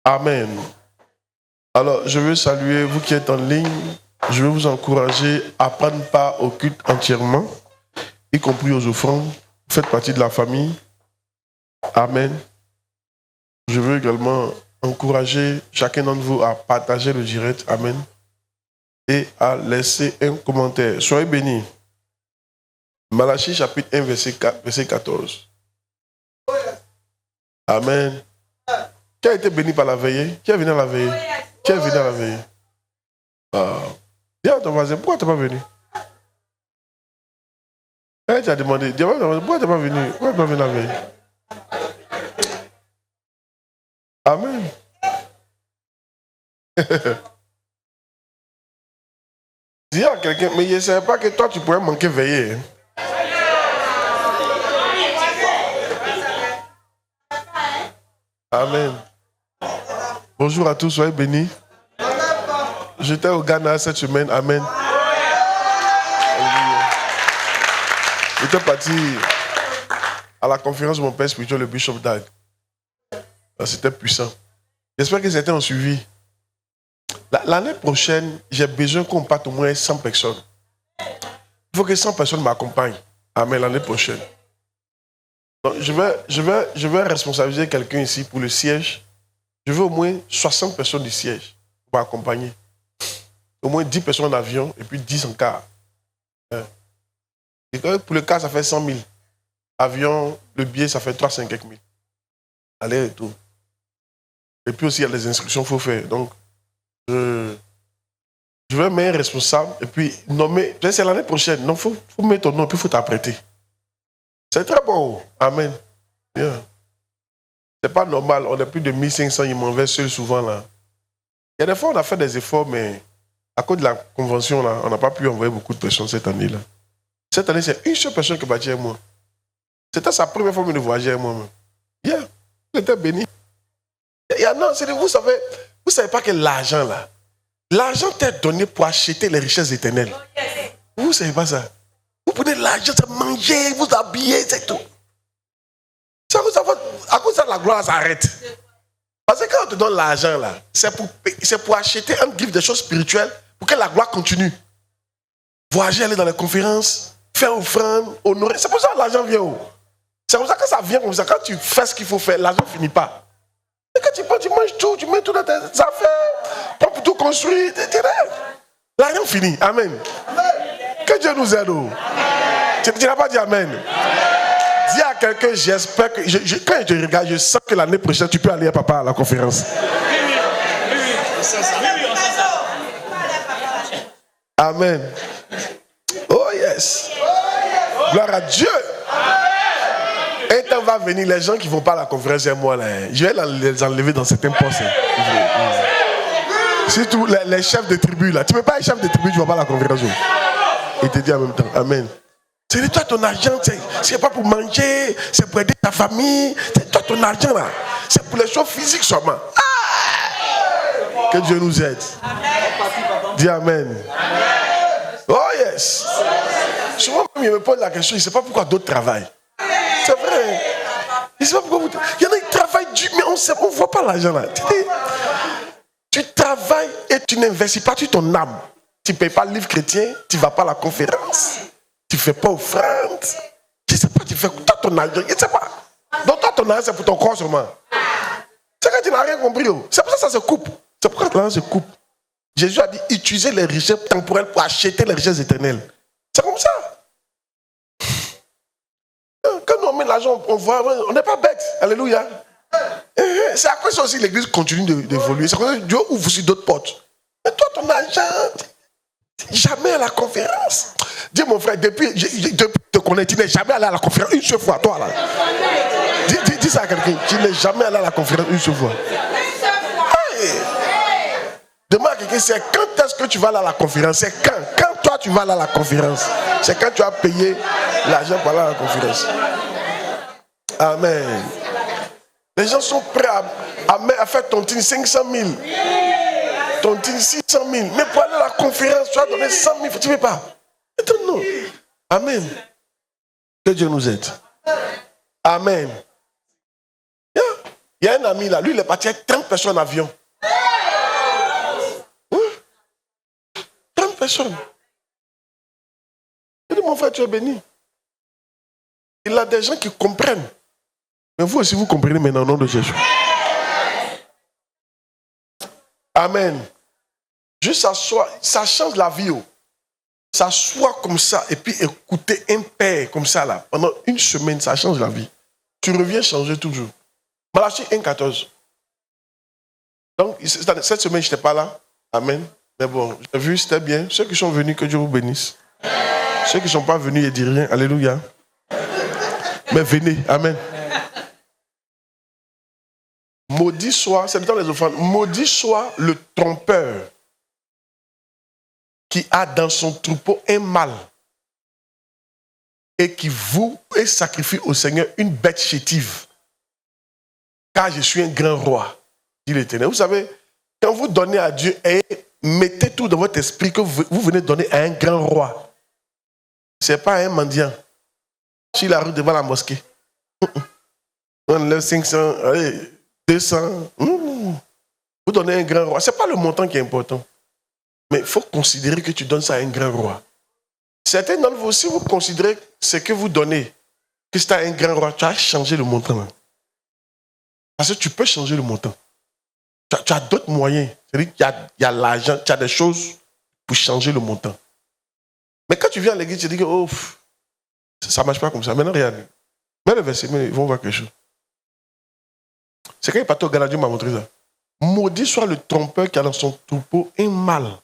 Amen. Alors, je veux saluer vous qui êtes en ligne. Je veux vous encourager à prendre part au culte entièrement, y compris aux offrandes. Vous faites partie de la famille. Amen. Je veux également encourager chacun d'entre vous à partager le direct. Amen. Et à laisser un commentaire. Soyez bénis. Malachie chapitre 1, verset 14. Amen. Qui a été béni par la veillée? Qui est venu à la veillée? Qui est venu à la veillée? Dis à ton voisin, pourquoi tu n'es pas venu? Tu as demandé, pourquoi tu n'es pas venu? Pourquoi tu n'es pas venu à la veillée? Amen. Dis à quelqu'un, mais je ne savais pas que toi tu pourrais manquer veiller. Hein? Amen. Bonjour à tous, soyez bénis. J'étais au Ghana cette semaine. Amen. J'étais parti à la conférence de mon père spirituel, le Bishop Dag. C'était puissant. J'espère que certains ont suivi. L'année prochaine, j'ai besoin qu'on parte au moins 100 personnes. Il faut que 100 personnes m'accompagnent. Amen, l'année prochaine. Donc, je vais responsabiliser quelqu'un ici pour le siège. Je veux au moins 60 personnes du siège pour m'accompagner. Au moins 10 personnes en avion et puis 10 en car. Et pour le car, ça fait 100 000. Avion, le billet, ça fait 300 quelques mille. Aller et tout. Et puis aussi, il y a des instructions qu'il faut faire. Donc, je vais mettre un responsable et puis nommer. C'est l'année prochaine. Donc, il faut mettre ton nom et puis il faut t'apprêter. C'est très bon. Amen. Yeah. C'est pas normal. On a plus de 1500, ils m'en veulent seul souvent là. Il y a des fois, on a fait des efforts, mais à cause de la convention là, on n'a pas pu envoyer beaucoup de personnes cette année là. Cette année, c'est une seule personne qui bâtit avec moi. C'était sa première fois de voyager avec moi. Yeah. J'étais béni. Non, vous savez pas que l'argent là, l'argent t'est donné pour acheter les richesses éternelles. Vous savez pas ça? Vous prenez l'argent, c'est manger, vous habiller, c'est tout. À cause de ça, la gloire s'arrête. Parce que quand on te donne l'argent là, c'est pour acheter un gift des choses spirituelles pour que la gloire continue. Voyager, aller dans les conférences, faire offrande, honorer. C'est pour ça que l'argent vient où? C'est pour ça que ça vient comme ça. Quand tu fais ce qu'il faut faire, l'argent ne finit pas. Et quand tu prends, tu manges tout, tu mets tout dans tes affaires, pour tout construire, l'argent finit. Amen. Que Dieu nous aide. Tu n'as pas dit Amen. Dis à quelqu'un, j'espère que... quand je te regarde, je sens que l'année prochaine, tu peux aller à papa à la conférence. Amen. Oh yes. Gloire à Dieu. Et quand va venir, les gens qui ne vont pas à la conférence, et moi, là, je vais les enlever dans certains postes. Surtout les chefs de tribu. Là. Tu ne peux pas être chef de tribu, tu ne vas pas à la conférence. Il te dit en même temps, Amen. C'est toi ton argent, c'est pas pour manger, c'est pour aider ta famille. C'est toi ton argent là. C'est pour les choses physiques seulement. Ah! Que Dieu nous aide. Dis Amen. Oh yes. Souvent, il me pose la question, il ne sait pas pourquoi d'autres travaillent. C'est vrai. Il ne sait pas pourquoi il y en a qui travaillent dur, mais on ne voit pas l'argent là. Tu travailles et tu n'investis pas sur ton âme. Tu ne payes pas le livre chrétien, tu ne vas pas à la conférence. Tu ne fais pas offrande. Je ne sais pas, tu fais toi ton argent. Je ne sais pas. Donc toi ton argent, c'est pour ton corps seulement. C'est que tu n'as rien compris. C'est pour ça que ça se coupe. C'est pourquoi l'argent se coupe. Jésus a dit, utilisez les richesses temporelles pour acheter les richesses éternelles. C'est comme ça. Quand nous on met l'argent, on voit, on n'est pas bête. Alléluia. C'est à cause ça aussi l'église continue d'évoluer. C'est à cause que Dieu ouvre aussi d'autres portes. Mais toi ton argent, jamais à la conférence. Dis mon frère, depuis que je te connais, tu n'es jamais allé à la conférence une seule fois, toi là. Dis ça à quelqu'un, tu n'es jamais allé à la conférence une seule fois. Hey. Demande à quelqu'un, c'est quand est-ce que tu vas aller à la conférence? C'est quand? Quand toi tu vas aller à la conférence? C'est quand tu as payé l'argent pour aller à la conférence. Amen. Les gens sont prêts à faire tontine 500 000. Tontine 600 000. Mais pour aller à la conférence, tu vas donner 100 000. Tu ne veux pas. Non. Amen. Que Dieu nous aide. Amen. Il Il y a un ami là, lui il est parti avec 30 personnes en avion. 30 personnes. Je dis, mon frère, tu es béni. Il a des gens qui comprennent. Mais vous aussi, vous comprenez maintenant au nom de Jésus. Amen. Juste s'asseoir, ça change la vie. S'asseoir comme ça et puis écouter un père comme ça là. Pendant une semaine, ça change la vie. Tu reviens changer toujours. Malachie 1,14. Donc, cette semaine, je n'étais pas là. Amen. Mais bon, j'ai vu, c'était bien. Ceux qui sont venus, que Dieu vous bénisse. Ceux qui ne sont pas venus, ils ne disent rien. Alléluia. Mais venez. Amen. Maudit soit, c'est dans les offrandes, maudit soit le trompeur qui a dans son troupeau un mâle et qui voue et sacrifie au Seigneur une bête chétive. Car je suis un grand roi, dit l'Éternel. Vous savez, quand vous donnez à Dieu, et mettez tout dans votre esprit que vous venez donner à un grand roi. Ce n'est pas un mendiant sur la rue devant la mosquée. On enlève 500, allez, 200. Vous donnez à un grand roi. Ce n'est pas le montant qui est important. Mais il faut considérer que tu donnes ça à un grand roi. Certains d'entre vous, si vous considérez ce que vous donnez, que c'est à un grand roi, tu as changé le montant. Hein. Parce que tu peux changer le montant. Tu as d'autres moyens. C'est-à-dire qu'il y a l'argent, tu as des choses pour changer le montant. Mais quand tu viens à l'église, tu dis que oh, ça ne marche pas comme ça. Maintenant, regarde. Mets le verset, mais ils vont voir quelque chose. C'est quand il est parti au Ghana, Dieu m'a montré ça. Maudit soit le trompeur qui a dans son troupeau un mâle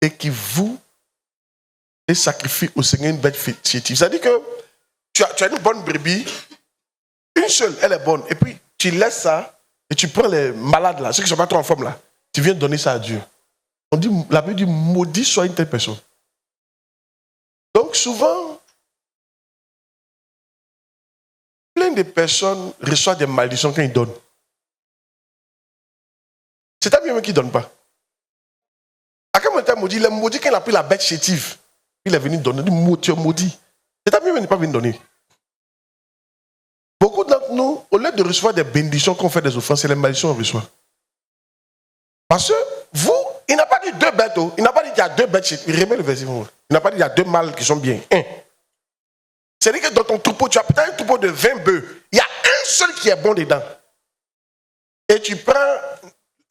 et qui voue et sacrifie au Seigneur une bête chétive. C'est-à-dire que tu as une bonne brebis, une seule, elle est bonne. Et puis, tu laisses ça et tu prends les malades là, ceux qui ne sont pas trop en forme là. Tu viens donner ça à Dieu. On dit, la Bible dit, maudit soit une telle personne. Donc souvent, plein de personnes reçoivent des malédictions quand ils donnent. C'est un bien qui ne donne pas. À quel moment il est maudit? Il est maudit quand il a pris la bête chétive. Il est venu donner. Il dit, tu es maudit. C'est un bien qui n'est pas venu donner. Beaucoup d'entre nous, au lieu de recevoir des bénédictions qu'on fait des offrandes, c'est les malédictions qu'on reçoit. Parce que vous, il n'a pas dit deux bêtes. Il n'a pas dit qu'il y a deux bêtes chétives. Remets le verset. Il n'a pas dit qu'il y a deux mâles qui sont bien. C'est-à-dire que dans ton troupeau, tu as peut-être un troupeau de 20 bœufs. Il y a un seul qui est bon dedans. Et tu prends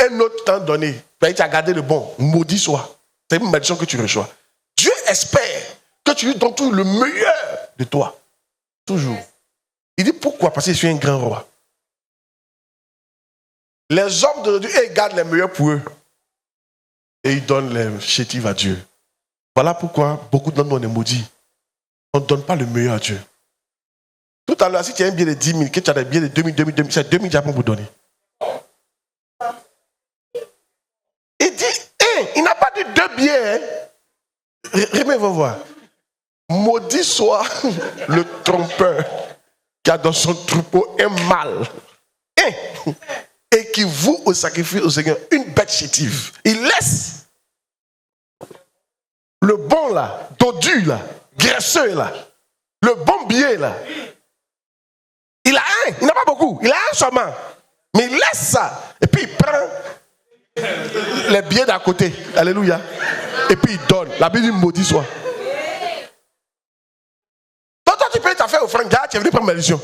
un autre temps donné. Tu as gardé le bon. Maudit soit. C'est une malédiction que tu reçois. Dieu espère que tu lui donnes tout le meilleur de toi. Toujours. Il dit pourquoi? Parce que je suis un grand roi. Les hommes d'aujourd'hui, ils gardent les meilleurs pour eux. Et ils donnent les chétives à Dieu. Voilà pourquoi beaucoup d'entre nous on est maudits. On ne donne pas le meilleur à Dieu. Tout à l'heure, si tu as un billet de 10 000, que tu as des billets de 2 000, 2 000, c'est 2 000 Japon pour donner. Il dit, il n'a pas dit 2 billets. Remets, va voir. Maudit soit le trompeur qui a dans son troupeau un mâle. Et qui voue au sacrifice au Seigneur une bête chétive. Il laisse le bon là, dodu là, graisseux là, le bon billet là. Il a un, il n'a pas beaucoup, il a un seulement. Mais il laisse ça. Et puis il prend les billets d'à côté. Alléluia. Et puis il donne. La Bible dit maudit soit. Donc toi tu payes ta fête offrande, tu es venu prendre malédiction.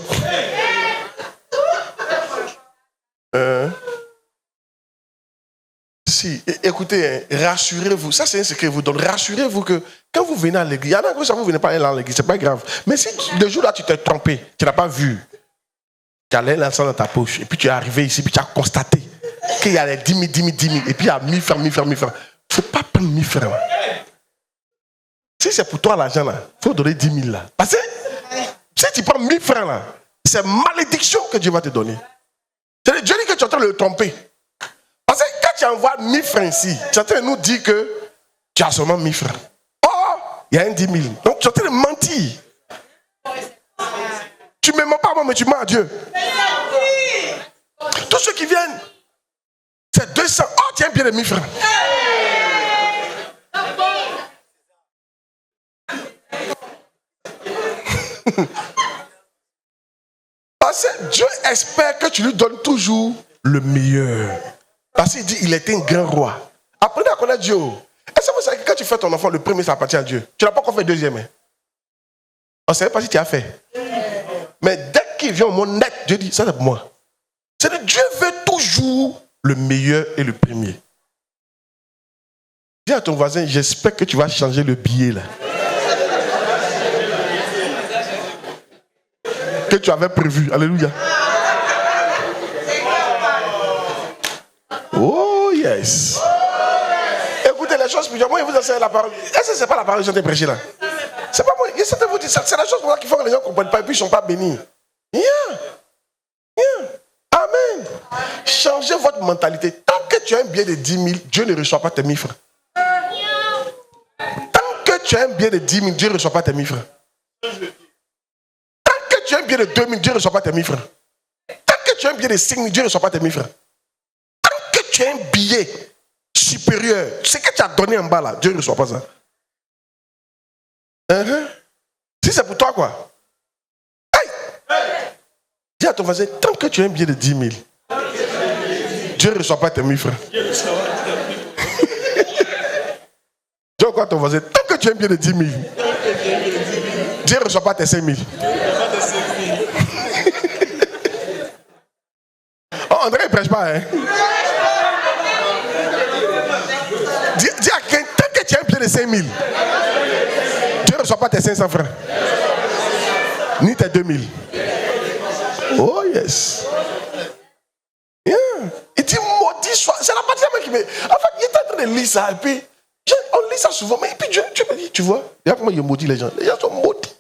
Si, écoutez, rassurez-vous, ça c'est un secret que vous donne. Rassurez-vous que quand vous venez à l'église, il y en a que ça vous venez pas à l'église, c'est pas grave. Mais si le jour là tu t'es trompé, tu n'as pas vu, tu as l'argent dans ta poche, et puis tu es arrivé ici, puis tu as constaté qu'il y a les 10 000, 10 000, 10 000, et puis il y a 1000 francs, 1000 francs, 1000 francs. Il ne faut pas prendre 1000 francs. Si c'est pour toi l'argent là, il faut donner 10 000 là. Parce que si tu prends 1000 francs là, c'est malédiction que Dieu va te donner. Dieu dit que tu es en train de le tromper. Parce que quand tu envoies 1000 francs ici, tu es en train de nous dire que tu as seulement 1000 francs. Oh, il y a un 10 000. Donc tu es en train de mentir. Tu ne me mens pas moi, mais tu mens à Dieu. Tous ceux qui viennent, c'est 200. Oh, tiens bien les 1000 francs. Parce que Dieu espère que tu lui donnes toujours le meilleur. Parce qu'il dit, il était un grand roi. Apprenez à connaître Dieu. Est-ce que vous savez que quand tu fais ton enfant, le premier, ça appartient à Dieu. Tu n'as pas encore fait le deuxième. Hein? On ne savait pas si tu as fait. Mais dès qu'il vient au monde net, Dieu dit, ça c'est pour moi. C'est que Dieu veut toujours le meilleur et le premier. Dis à ton voisin, j'espère que tu vas changer le billet là. Que tu avais prévu. Alléluia. Oh yes. Écoutez les choses spirituelles. Moi, je vous enseigne la parole. Est-ce que ce n'est pas la parole que j'ai prêché là? C'est pas moi. C'est la chose pour ça qu'il faut que les gens ne comprennent pas et puis ils ne sont pas bénis. Yeah. Amen. Changez votre mentalité. Tant que tu as un billet de 10 000, Dieu ne reçoit pas tes 1000 francs. Tant que tu as un billet de 10 000, Dieu ne reçoit pas tes 1000 francs. Tant que tu as un billet de 2 000, Dieu ne reçoit pas tes 1000 francs. Tant que tu as un billet de 5 000, Dieu ne reçoit pas tes 1000 francs. Tant que tu as un billet supérieur, ce que tu as donné en bas là, Dieu ne reçoit pas ça. Si c'est pour toi quoi. Dis à ton voisin, tant que tu as un billet de 10 000, Dieu ne reçoit pas tes 1000 francs. Dis quoi à ton voisin, tant que tu as un billet de 10 000, Dieu ne reçoit pas tes 5 000. Oh, André ne prêche pas, hein? Dis à quelqu'un, tant que tu as un billet de 5 000, Dieu ne reçoit pas tes 500 francs. Ni tes 2 000. Oh yes. Yeah. Il dit maudit soit. C'est la partie même qui me. En fait, il est en train de lire ça. Et puis, on lit ça souvent. Mais puis Dieu me dit, tu vois, il y a comment il maudit les gens. Les gens sont maudits.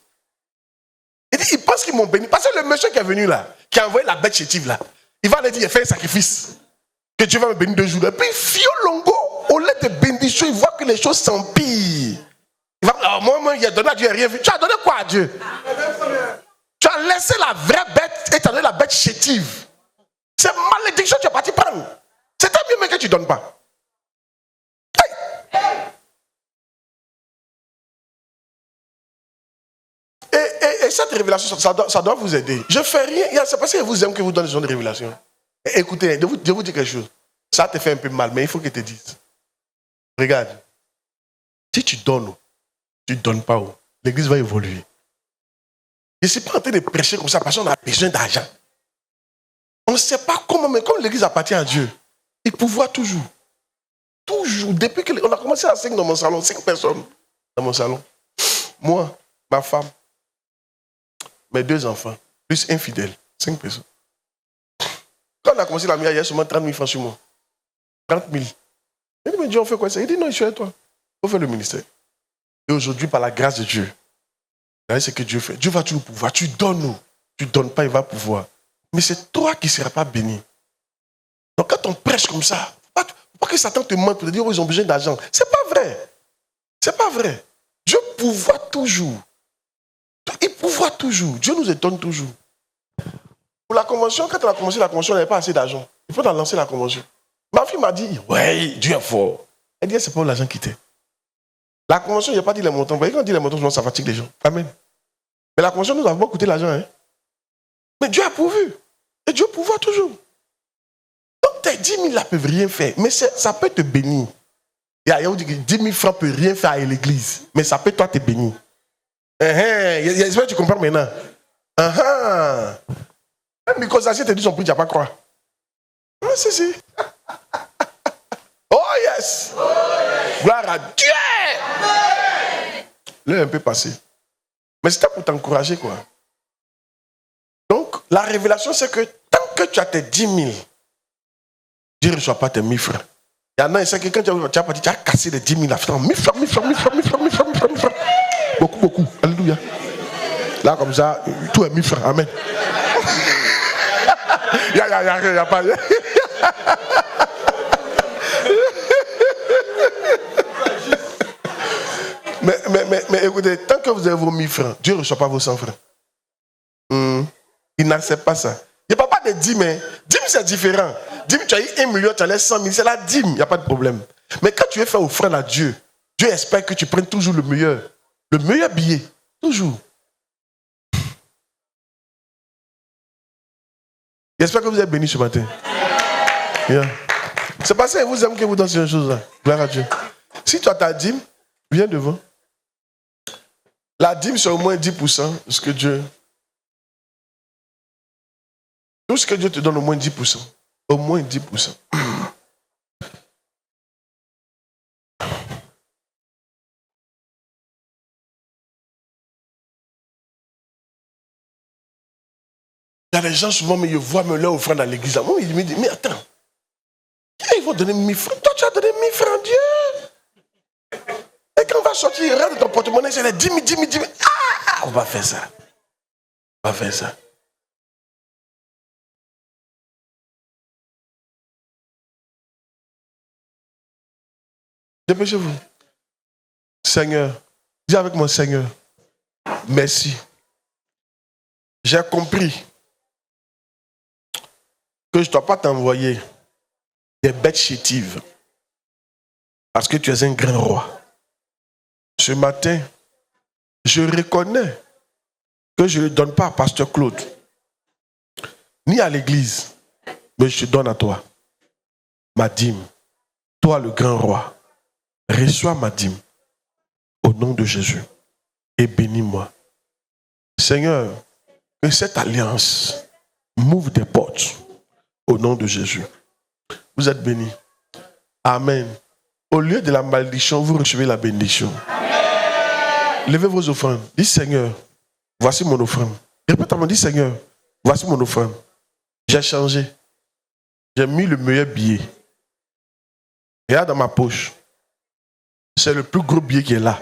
Il dit, ils pensent qu'ils m'ont béni. Parce que le monsieur qui est venu là, qui a envoyé la bête chétive là, il va aller dire, il fait un sacrifice. Que Dieu va me bénir 2 jours. Et puis, Fio Longo, au lieu de bénédiction, il voit que les choses s'empirent. Il va, moi, il a donné à Dieu rien vu. Tu as donné quoi à Dieu? Tu as laissé la vraie bête et tu as donné la bête chétive. C'est malédiction que tu es parti prendre. C'est un mieux mais que tu ne donnes pas. Et cette révélation, ça doit vous aider. Je ne fais rien. C'est parce que je vous aime que vous donnez des révélations. Et écoutez, je vous dis quelque chose. Ça te fait un peu mal, mais il faut que je te dise. Regarde. Si tu donnes, tu ne donnes pas, l'église va évoluer. Je ne suis pas en train de prêcher comme ça parce qu'on a besoin d'argent. On ne sait pas comment, mais comme l'église appartient à Dieu, il pouvoir toujours. Toujours. Depuis qu'on a commencé à 5 dans mon salon, 5 personnes dans mon salon. Moi, ma femme, mes 2 enfants, plus un fidèle, 5 personnes. Quand on a commencé la mienne, il y a seulement 30 000 francs sur moi. 30 000. Il dit, mais Dieu, on fait quoi ça? Il dit, non, je suis avec toi. On fait le ministère. Et aujourd'hui, par la grâce de Dieu, c'est ce que Dieu fait. Dieu va toujours pouvoir. Tu donnes, tu ne donnes pas, il va pouvoir. Mais c'est toi qui ne seras pas béni. Donc quand on prêche comme ça, il ne faut pas que Satan te mente pour te dire oh, ils ont besoin d'argent. Ce n'est pas vrai. Ce n'est pas vrai. Dieu pouvoir toujours. Il pouvoir toujours. Dieu nous étonne toujours. Pour la convention, quand on a commencé la convention, il n'y avait pas assez d'argent. Il faut lancer la convention. Ma fille m'a dit, ouais, Dieu est fort. Elle dit, c'est pas l'argent qui t'est. La convention, il n'y a pas dit les montants. Vous voyez, quand on dit les montants, ça fatigue les gens. Amen. Mais la convention nous a beaucoup coûté l'argent. Hein? Mais Dieu a pourvu. Et Dieu pouvoir toujours. Donc tes 10 000 là ne peuvent rien faire. Mais ça peut te bénir. Il y a dit que 10 000 francs ne peuvent rien faire à l'église. Mais ça peut toi te bénir. J'espère que tu comprends maintenant. Même Nicolas te dit son prix, tu n'as pas croire. Ah, si. Oh yes. Gloire à Dieu. L'heure est un peu passée. Mais c'était pour t'encourager, quoi. Donc, la révélation, c'est que tant que tu as tes 10 000, Dieu ne reçoit pas tes 1000 francs. Il y en a, c'est que quand tu as cassé les 10 000 francs, 1000 francs. Beaucoup. Alléluia. Là, comme ça, tout est 1000 francs. Amen. Il n'y a pas. Mais écoutez, tant que vous avez vos 1000 francs, Dieu ne reçoit pas vos 100 francs. Il n'accepte pas ça. Il n'y a pas de dîme. Dîme, c'est différent. Dîme, tu as eu 1 million, tu as les 100 000. C'est la dîme, il n'y a pas de problème. Mais quand tu veux faire offrande à Dieu, Dieu espère que tu prennes toujours le meilleur billet. Toujours. J'espère que vous êtes bénis ce matin. Yeah. C'est parce qu'il vous aime que vous dansez une chose là. Gloire à Dieu. Si toi ta dîme, viens devant. La dîme, c'est au moins 10% de ce que Dieu. Tout ce que Dieu te donne, au moins 10%. Au moins 10%. Il y a des gens souvent, mais ils voient me leur offrande à l'église. Moi, ils me disent, mais attends, ils vont donner 1000 francs. Toi, tu as donné 1000 francs, Dieu. Et quand on va sortir, il rentre dans ton porte-monnaie, c'est les 10 000. Ah, on va faire ça. On va faire ça. Dépêchez-vous. Seigneur, dis avec moi, Seigneur, merci. J'ai compris que je ne dois pas t'envoyer des bêtes chétives parce que tu es un grand roi. Ce matin, je reconnais que je ne donne pas à Pasteur Claude ni à l'église, mais je te donne à toi ma dîme. Toi, le grand roi, reçois ma dîme au nom de Jésus et bénis-moi. Seigneur, que cette alliance m'ouvre des portes au nom de Jésus. Vous êtes bénis. Amen. Au lieu de la malédiction, vous recevez la bénédiction. Amen. Levez vos offrandes. Dis Seigneur, voici mon offrande. Répète-moi, dis Seigneur, voici mon offrande. J'ai changé. J'ai mis le meilleur billet. Regarde dans ma poche. C'est le plus gros billet qui est là.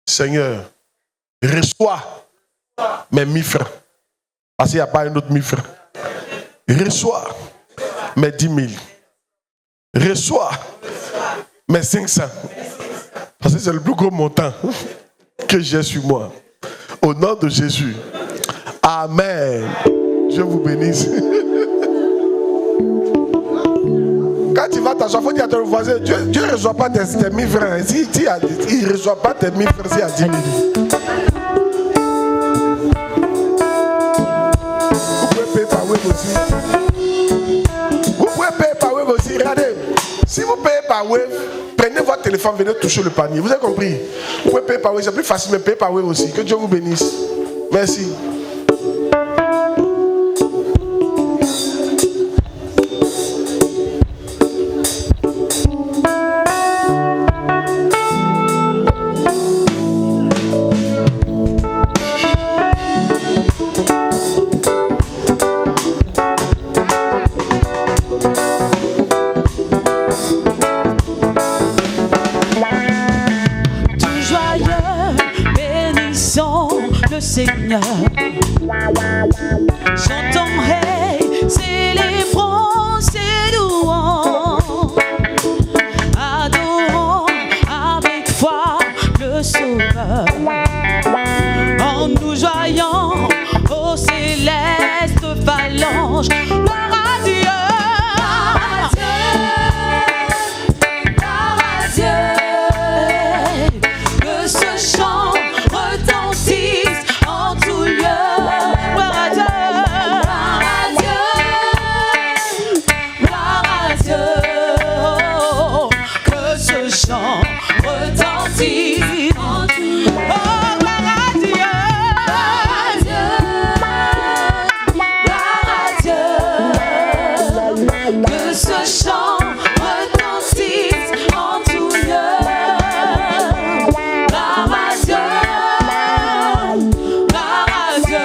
Seigneur, reçois mes 1000 francs. Parce qu'il n'y a pas un autre 1000 francs. Reçois mes 10 000. Reçois mes 500. Parce que c'est le plus gros montant que j'ai sur moi. Au nom de Jésus. Amen. Dieu vous bénisse. Quand tu vas t'asseoir, il faut dire à ton voisin, Dieu ne reçoit pas tes 1000 francs. Il ne reçoit pas tes 1000 francs, c'est à 10 000. Vous pouvez payer par Wave aussi. Regardez, si vous payez par Wave, prenez votre téléphone, venez toucher le panier. Vous avez compris? Vous pouvez payer par Wave, c'est plus facile, mais payez par Wave aussi. Que Dieu vous bénisse. Merci. Seigneur, chantons, hey, célébrons, c'est louons, adorons avec foi le Sauveur, en nous joignant aux célestes phalanges. Gloire à Dieu, gloire à Dieu, que ce chant retentisse en tout lieu. Gloire à Dieu, gloire à Dieu, que ce chant retentisse en tout lieu. Oh, gloire à Dieu, gloire à Dieu, que ce chant retentisse en tout lieu. Gloire à Dieu,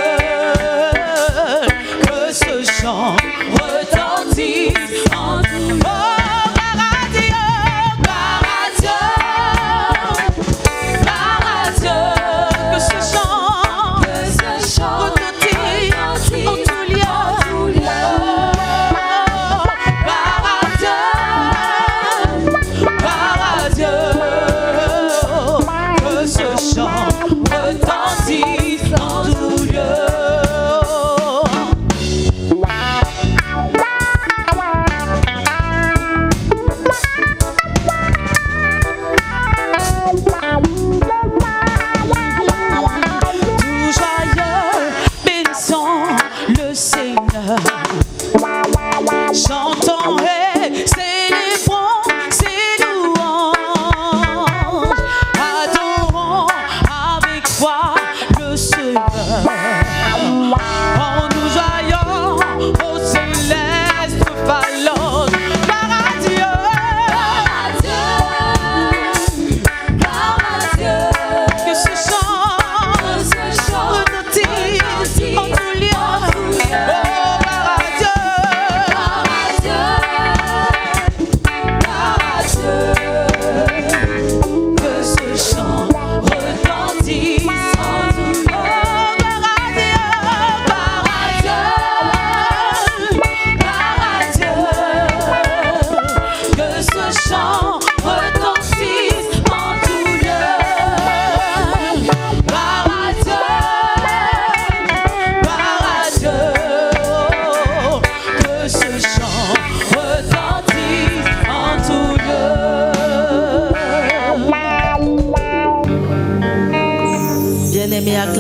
que ce chant retentisse en tout lieu. Oh, gloire à Dieu, gloire à Dieu, gloire à Dieu, que ce chant retentisse en tout lieu. Gloire à Dieu,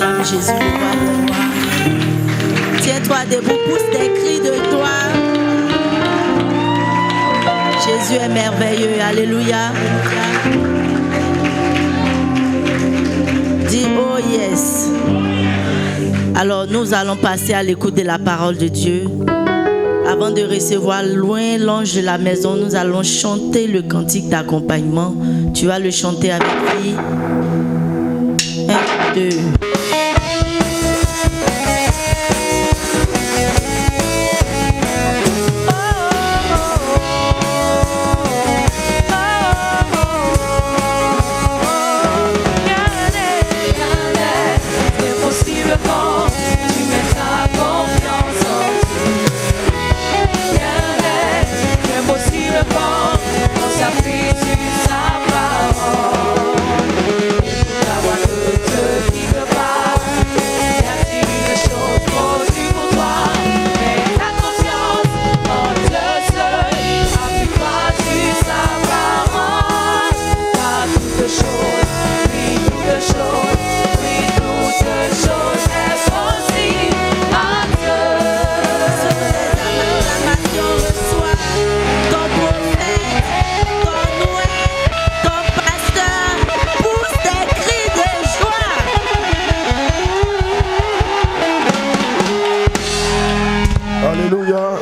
acclame Jésus, le roi de gloire. Tiens-toi debout, pousse des cris de gloire. Jésus est merveilleux, alléluia. Dis oh yes. Alors nous allons passer à l'écoute de la parole de Dieu. Avant de recevoir loin l'ange de la maison, nous allons chanter le cantique d'accompagnement. Tu vas le chanter avec lui. 1, 2.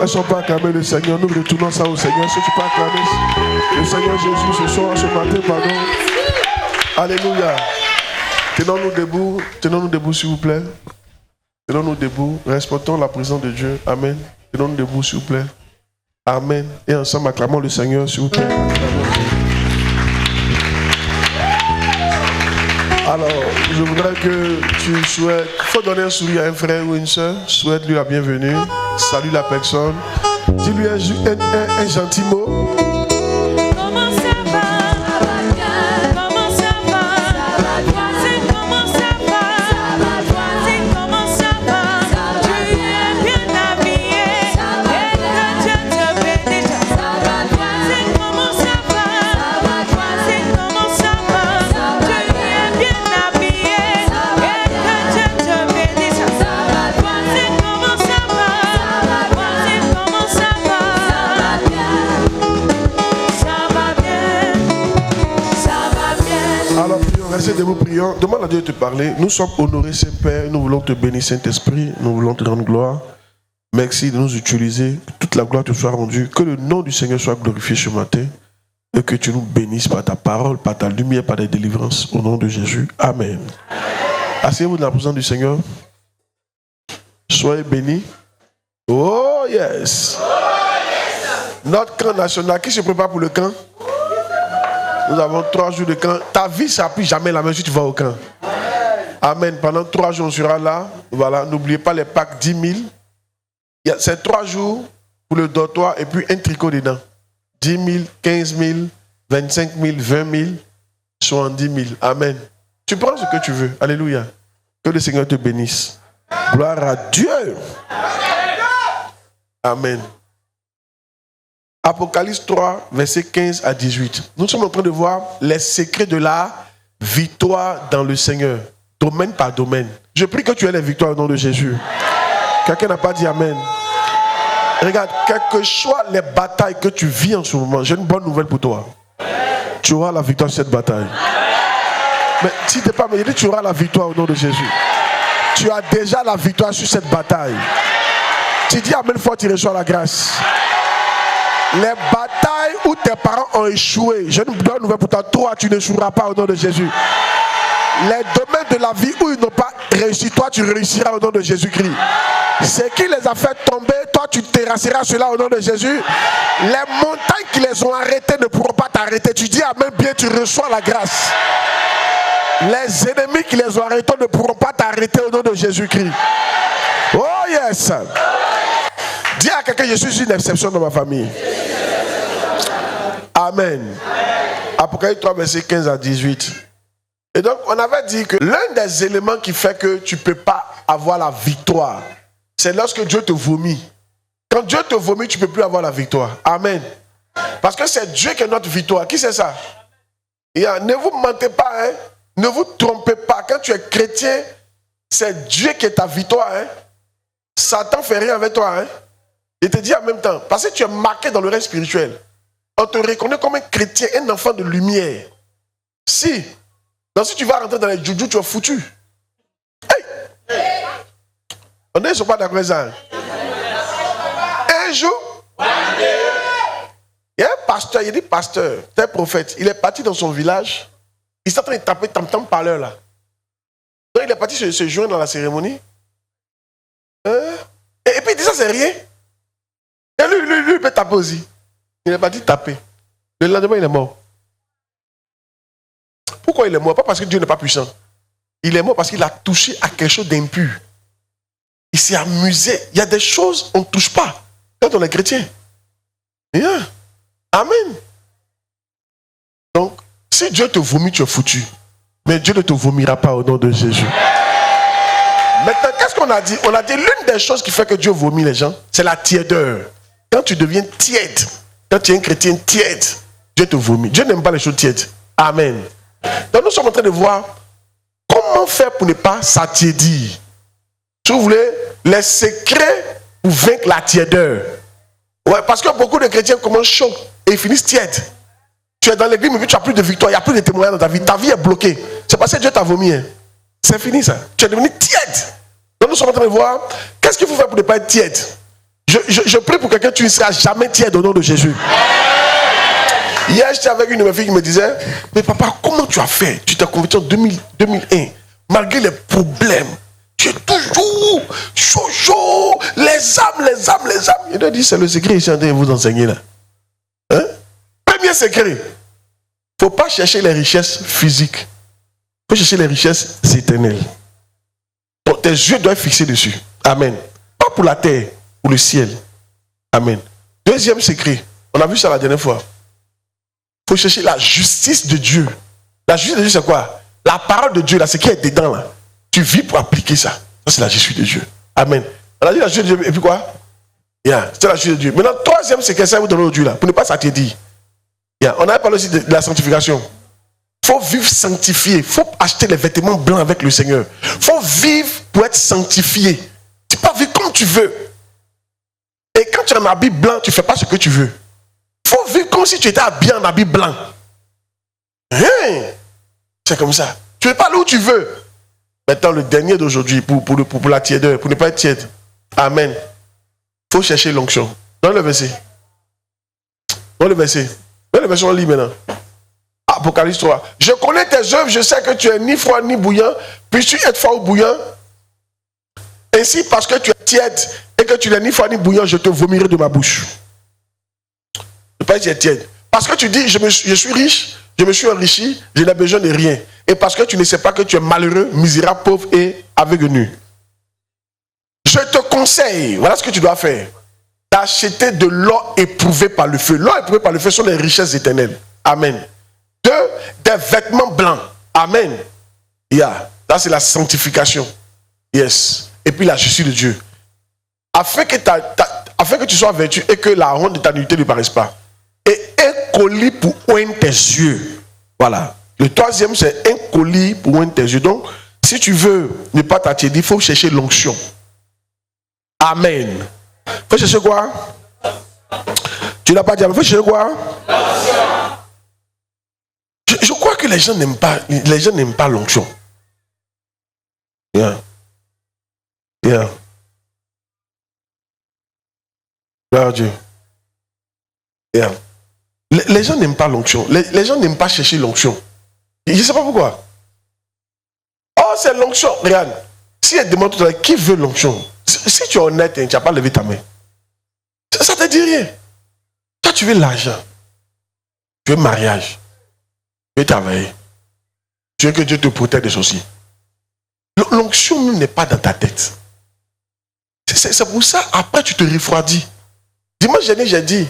Elles ne sont pas acclamées le Seigneur. Nous retournons ça au Seigneur. Si tu peux acclamer le Seigneur Jésus ce soir, ce matin, pardon. Alléluia. Tenons-nous debout s'il vous plaît. Tenons-nous debout. Respectons la présence de Dieu. Amen. Tenons-nous debout s'il vous plaît. Amen. Et ensemble acclamons le Seigneur s'il vous plaît. Alors, je voudrais que tu souhaites. Il faut donner un sourire à un frère ou une soeur. Souhaite-lui la bienvenue. Salue la personne. Dis-lui un gentil mot. Comment ça va? Comment ça va? C'est comment ça va? C'est comment ça va? Tu es bien habillé et que Dieu te bénisse. C'est comment ça va? C'est comment ça va? Tu es bien habillé et que Dieu te bénisse. C'est comment ça va? C'est comment ça va? Alors prions, restez debout, prions. Demande à Dieu de te parler. Nous sommes honorés, Saint-Père. Nous voulons te bénir, Saint-Esprit. Nous voulons te rendre gloire. Merci de nous utiliser. Que toute la gloire te soit rendue. Que le nom du Seigneur soit glorifié ce matin. Et que tu nous bénisses par ta parole, par ta lumière, par ta délivrance. Au nom de Jésus. Amen. Asseyez-vous dans la présence du Seigneur. Soyez bénis. Oh yes. Notre camp national. Qui se prépare pour le camp? Nous avons 3 jours de camp. Ta vie, ça n'appuie jamais la main si tu vas au camp. Amen. Pendant 3 jours, on sera là. Voilà. N'oubliez pas les packs 10 000. C'est 3 jours pour le dortoir et puis un tricot dedans. 10 000, 15 000, 25 000, 20 000, 70 000. Amen. Tu prends ce que tu veux. Alléluia. Que le Seigneur te bénisse. Gloire à Dieu. Amen. Apocalypse 3, versets 15 à 18. Nous sommes en train de voir les secrets de la victoire dans le Seigneur, domaine par domaine. Je prie que tu aies les victoires au nom de Jésus. Quelqu'un n'a pas dit Amen. Regarde, quelles que soient les batailles que tu vis en ce moment, j'ai une bonne nouvelle pour toi. Tu auras la victoire sur cette bataille. Mais si tu n'es pas médité, tu auras la victoire au nom de Jésus. Tu as déjà la victoire sur cette bataille. Tu dis Amen fort, tu reçois la grâce. Les batailles où tes parents ont échoué, je ne donne nouvelle pour toi, toi tu n'échoueras pas au nom de Jésus. Les domaines de la vie où ils n'ont pas réussi, toi tu réussiras au nom de Jésus-Christ. Ce qui les a fait tomber, toi tu terrasseras cela au nom de Jésus. Les montagnes qui les ont arrêtés ne pourront pas t'arrêter. Tu dis Amen bien, tu reçois la grâce. Les ennemis qui les ont arrêtés ne pourront pas t'arrêter au nom de Jésus-Christ. Oh yes. Dis à quelqu'un, je suis une exception dans ma famille. Amen. Apocalypse 3, verset 15 à 18. Et donc, on avait dit que l'un des éléments qui fait que tu ne peux pas avoir la victoire, c'est lorsque Dieu te vomit. Quand Dieu te vomit, tu ne peux plus avoir la victoire. Amen. Parce que c'est Dieu qui est notre victoire. Qui c'est ça? Et, ne vous mentez pas, hein? Ne vous trompez pas. Quand tu es chrétien, c'est Dieu qui est ta victoire. Hein? Satan ne fait rien avec toi. Hein? Je te dis en même temps, parce que tu es marqué dans le règne spirituel. On te reconnaît comme un chrétien, un enfant de lumière. Si. Donc si tu vas rentrer dans les joujou, tu es foutu. Hey! On ne sont pas d'accord avec ça. Un jour, il y a un pasteur, il dit pasteur, c'est un prophète. Il est parti dans son village. Il s'est en train de taper tam-tam parleur là. Donc il est parti se joindre dans la cérémonie. Et puis il dit ça, c'est rien. Et lui, il peut taper aussi. Il est parti taper. Le lendemain, il est mort. Pourquoi il est mort? Pas parce que Dieu n'est pas puissant. Il est mort parce qu'il a touché à quelque chose d'impur. Il s'est amusé. Il y a des choses qu'on ne touche pas quand on est chrétien. Yeah. Amen. Donc, si Dieu te vomit, tu es foutu. Mais Dieu ne te vomira pas au nom de Jésus. Maintenant, qu'est-ce qu'on a dit? On a dit l'une des choses qui fait que Dieu vomit les gens, c'est la tièdeur. Quand tu deviens tiède, quand tu es un chrétien tiède, Dieu te vomit. Dieu n'aime pas les choses tièdes. Amen. Donc nous sommes en train de voir comment faire pour ne pas s'attiédir. Si vous voulez, les secrets pour vaincre la tièdeur. Ouais, parce que beaucoup de chrétiens commencent chaud et ils finissent tièdes. Tu es dans l'église, mais puis tu n'as plus de victoire, il n'y a plus de témoignage dans ta vie. Ta vie est bloquée. C'est parce que Dieu t'a vomi. Hein. C'est fini ça. Tu es devenu tiède. Donc nous sommes en train de voir qu'est-ce qu'il faut faire pour ne pas être tiède. Je prie pour quelqu'un, tu ne seras jamais tiède au nom de Jésus. Hier, j'étais avec une de mes filles qui me disait, mais papa, comment tu as fait? Tu t'es converti en 2001, malgré les problèmes. Tu es toujours chaud, les âmes. Il doit dire, c'est le secret, je suis en train de vous enseigner là. Hein? Premier secret, il ne faut pas chercher les richesses physiques. Il faut chercher les richesses éternelles. Donc, tes yeux doivent être fixés dessus. Amen. Pas pour la terre, pour le ciel. Amen. Deuxième secret, on a vu ça la dernière fois. Il faut chercher la justice de Dieu. La justice de Dieu, c'est quoi? La parole de Dieu, là, ce qui est dedans, là. Tu vis pour appliquer ça. Ça, c'est la justice de Dieu. Amen. On a dit la justice de Dieu, et puis quoi? Yeah, c'est la justice de Dieu. Maintenant, troisième secret, c'est vous donner au Dieu, là, pour ne pas s'attiédir. Yeah. On avait parlé aussi de la sanctification. Il faut vivre sanctifié. Il faut acheter les vêtements blancs avec le Seigneur. Il faut vivre pour être sanctifié. Tu peux pas vivre comme tu veux. Et quand tu as un habit blanc, tu ne fais pas ce que tu veux. Il faut vivre comme si tu étais habillé en habit blanc. Hein? C'est comme ça. Tu ne veux pas aller où tu veux. Maintenant, le dernier d'aujourd'hui, pour la tièdeur, pour ne pas être tiède. Amen. Il faut chercher l'onction. Dans le verset. Dans le verset. Dans le verset, on lit maintenant. Apocalypse 3. Je connais tes œuvres, je sais que tu es ni froid ni bouillant. Puis-tu être froid ou bouillant? Ainsi, parce que tu es tiède et que tu n'es ni froid ni bouillant, je te vomirai de ma bouche. Ne pas être tiède. Parce que tu dis, je suis riche, je me suis enrichi, je n'ai besoin de rien. Et parce que tu ne sais pas que tu es malheureux, misérable, pauvre et aveugle nu. Je te conseille, voilà ce que tu dois faire, d'acheter de l'or éprouvé par le feu. L'or éprouvé par le feu sont les richesses éternelles. Amen. Des vêtements blancs. Amen. Yeah. Ça, c'est la sanctification. Yes. Et puis la justice de Dieu. Afin que tu sois vertu et que la honte de ta nullité ne paraisse pas. Et un colis pour oindre tes yeux. Voilà. Le troisième, c'est un colis pour oindre tes yeux. Donc, si tu veux ne pas t'attirer, il faut chercher l'onction. Amen. Il faut chercher quoi? Tu n'as pas dit, il faut chercher quoi? Je crois que les gens n'aiment pas l'onction. Yeah. Yeah. Gloire à Dieu. Yeah. Les gens n'aiment pas l'onction. Les gens n'aiment pas chercher l'onction. Je ne sais pas pourquoi. Oh, c'est l'onction. Regarde. Si elle demande tout à l'heure, qui veut l'onction? Si tu es honnête, tu n'as pas levé ta main. Ça ne te dit rien. Toi, tu veux l'argent. Tu veux le mariage. Tu veux travailler. Tu veux que Dieu te protège des soucis. L'onction n'est pas dans ta tête. C'est pour ça, après, tu te refroidis. Dimanche dernier, j'ai dit,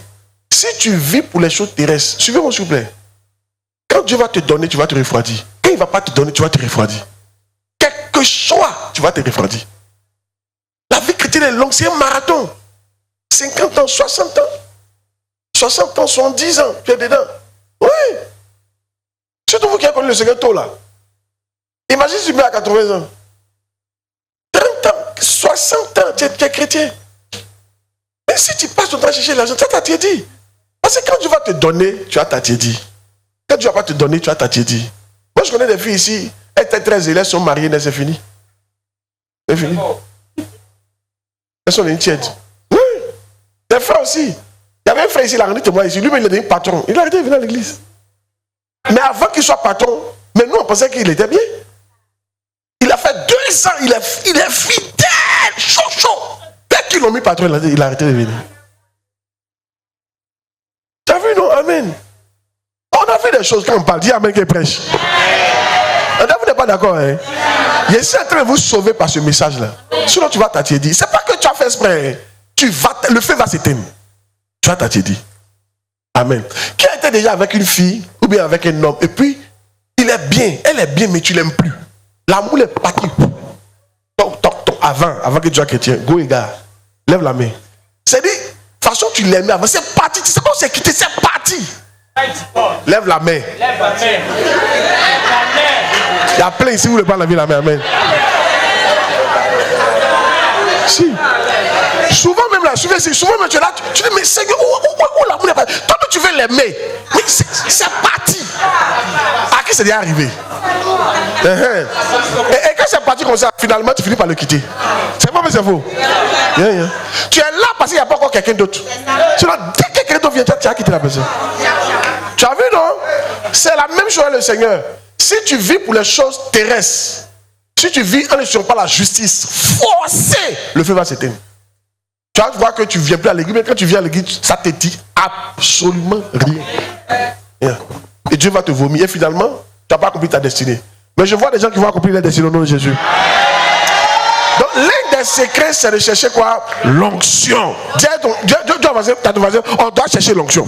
si tu vis pour les choses terrestres, suivez-moi s'il vous plaît. Quand Dieu va te donner, tu vas te refroidir. Quand il ne va pas te donner, tu vas te refroidir. Quel que soit, tu vas te refroidir. La vie chrétienne est longue, c'est un marathon. 50 ans, 60 ans. 60 ans, 70 ans, tu es dedans. Oui. Surtout vous qui avez connu le Seigneur tôt là. Imagine si tu mets à 80 ans. 60 ans, tu es chrétien. Mais si tu passes ton temps à chercher l'argent, tu as ta tiédie. Parce que quand Dieu va te donner, tu as ta tiédie. Quand Dieu va pas te donner, tu as ta tiédie. Moi, je connais des filles ici, elles étaient très élèves, sont mariées, mais c'est fini. C'est fini. Elles sont des tièdes. Oui. Des frères aussi. Il y avait un frère ici, il a rendu témoin ici. Lui-même, il est devenu patron. Il a arrêté de venir à l'église. Mais avant qu'il soit patron, mais nous, on pensait qu'il était bien. Il a fait 2 ans, il est fidèle, chaud. Dès qu'ils l'ont mis patron, il a arrêté de venir. Tu as vu, non? Amen. On a fait des choses quand on parle. Dis amen qui prêche. Vous n'êtes pas d'accord, hein? Je suis en train de vous sauver par ce message-là. Sinon, tu vas t'attiédir. C'est pas que tu as fait exprès. Le feu va s'éteindre. Tu vas t'attiédir. Amen. Qui a été déjà avec une fille ou bien avec un homme et puis il est bien, elle est bien, mais tu l'aimes plus. L'amour est parti. Avant que tu sois chrétien, go et gars, lève la main. C'est dit, de toute façon tu l'aimais avant, c'est parti. Tu sais pas où c'est quitté, c'est parti. Lève la main. Il y a plein ici, vous ne voulez pas lever la main. Amen. Si. Souvent même là, souvent même tu es là, tu dis, mais Seigneur, où l'amour n'est pas. Toi, tu veux l'aimer. Mais c'est parti. À qui c'est déjà arrivé? Et quand c'est parti comme ça, finalement, tu finis par le quitter. C'est pas, mais c'est faux. Tu es là parce qu'il n'y a pas encore quelqu'un d'autre. Sinon, dès que quelqu'un d'autre vient, tu as quitté la personne. Tu as vu, non? C'est la même chose avec le Seigneur. Si tu vis pour les choses terrestres, si tu vis en ne cherchant pas la justice, forcé, le feu va s'éteindre. Tu vas voir que tu ne viens plus à l'église, mais quand tu viens à l'église, ça te dit absolument rien. Et Dieu va te vomir. Et finalement, tu n'as pas accompli ta destinée. Mais je vois des gens qui vont accomplir leur destinée au nom de Jésus. Donc, l'un des secrets, c'est de chercher quoi? L'onction. Dis à ton voisin, on doit chercher l'onction.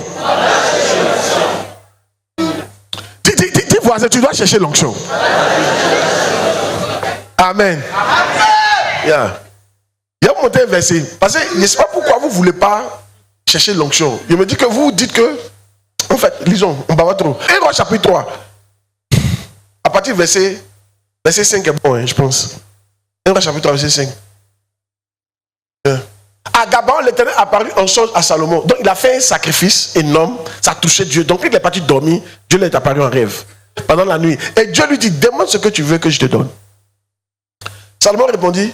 Dis voisin, tu dois chercher l'onction. Amen. Yeah. Il y a monté un verset. Parce que je ne sais pas pourquoi vous ne voulez pas chercher l'onction. Je me dis que vous dites que, en fait, lisons, on va trop. 1 Roi chapitre 3. À partir du verset 5 est bon, hein, je pense. 1 Roi chapitre 3, verset 5. À Gabaon, l'Éternel apparut en songe à Salomon. Donc il a fait un sacrifice énorme. Ça a touché Dieu. Donc il est parti dormir. Dieu lui est apparu en rêve pendant la nuit. Et Dieu lui dit, demande ce que tu veux que je te donne. Salomon répondit,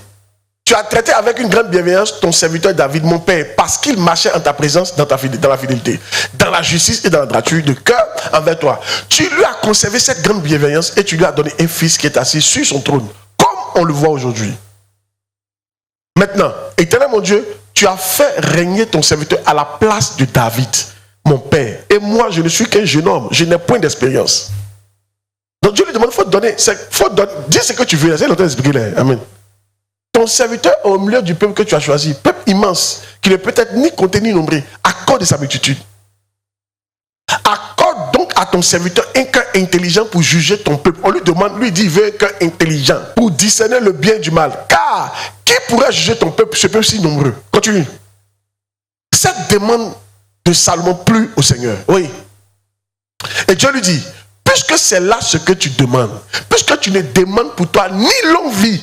tu as traité avec une grande bienveillance ton serviteur David, mon père, parce qu'il marchait en ta présence dans la fidélité, dans la justice et dans la droiture de cœur envers toi. Tu lui as conservé cette grande bienveillance et tu lui as donné un fils qui est assis sur son trône, comme on le voit aujourd'hui. Maintenant, Éternel mon Dieu, tu as fait régner ton serviteur à la place de David, mon père. Et moi, je ne suis qu'un jeune homme, je n'ai point d'expérience. Donc Dieu lui demande, il faut donner, dis ce que tu veux. C'est longtemps d'expliquer là. Amen. Ton serviteur au milieu du peuple que tu as choisi, peuple immense, qui ne peut être ni compté ni nombré, accorde sa multitude. Accorde donc à ton serviteur un cœur intelligent pour juger ton peuple. On lui demande, lui dit, il veut un cœur intelligent pour discerner le bien du mal. Car qui pourrait juger ton peuple, ce peuple si nombreux? Continue. Cette demande de Salomon plut au Seigneur. Oui. Et Dieu lui dit, puisque c'est là ce que tu demandes, puisque tu ne demandes pour toi ni longue vie,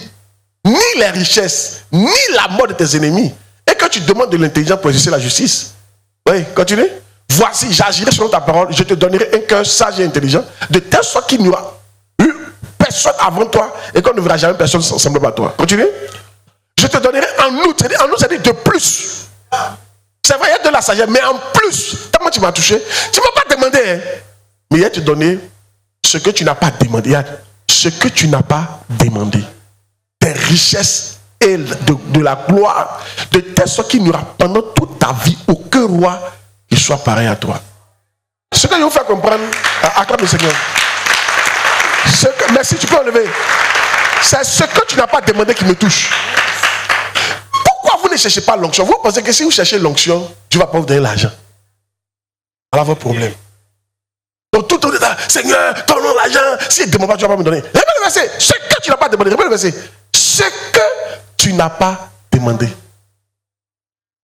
ni les richesses, ni la mort de tes ennemis, et que tu demandes de l'intelligence pour exercer la justice. Oui, continue. Voici, j'agirai selon ta parole, je te donnerai un cœur sage et intelligent, de telle sorte qu'il n'y aura eu personne avant toi, et qu'on ne verra jamais personne semblable à toi. Continue. Je te donnerai en outre, c'est-à-dire de plus. C'est vrai, il y a de la sagesse, mais en plus, tellement tu m'as touché, tu ne m'as pas demandé, hein, mais il va te donner ce que tu n'as pas demandé. Ce que tu n'as pas demandé. Des richesses et de la gloire, de telle sorte qu'il n'y aura pendant toute ta vie aucun roi qui soit pareil à toi. Ce que je vous fais comprendre, acclame le Seigneur. Merci, tu peux enlever. C'est ce que tu n'as pas demandé qui me touche. Pourquoi vous ne cherchez pas l'onction? Vous pensez que si vous cherchez l'onction, Dieu ne va pas vous donner l'argent. Alors votre problème. Donc tout le temps, Seigneur, donne-moi l'argent. Si il ne demande pas, tu ne vas pas me donner. Répète le verset. Ce que tu n'as pas demandé. Répète le verset. Ce que tu n'as pas demandé.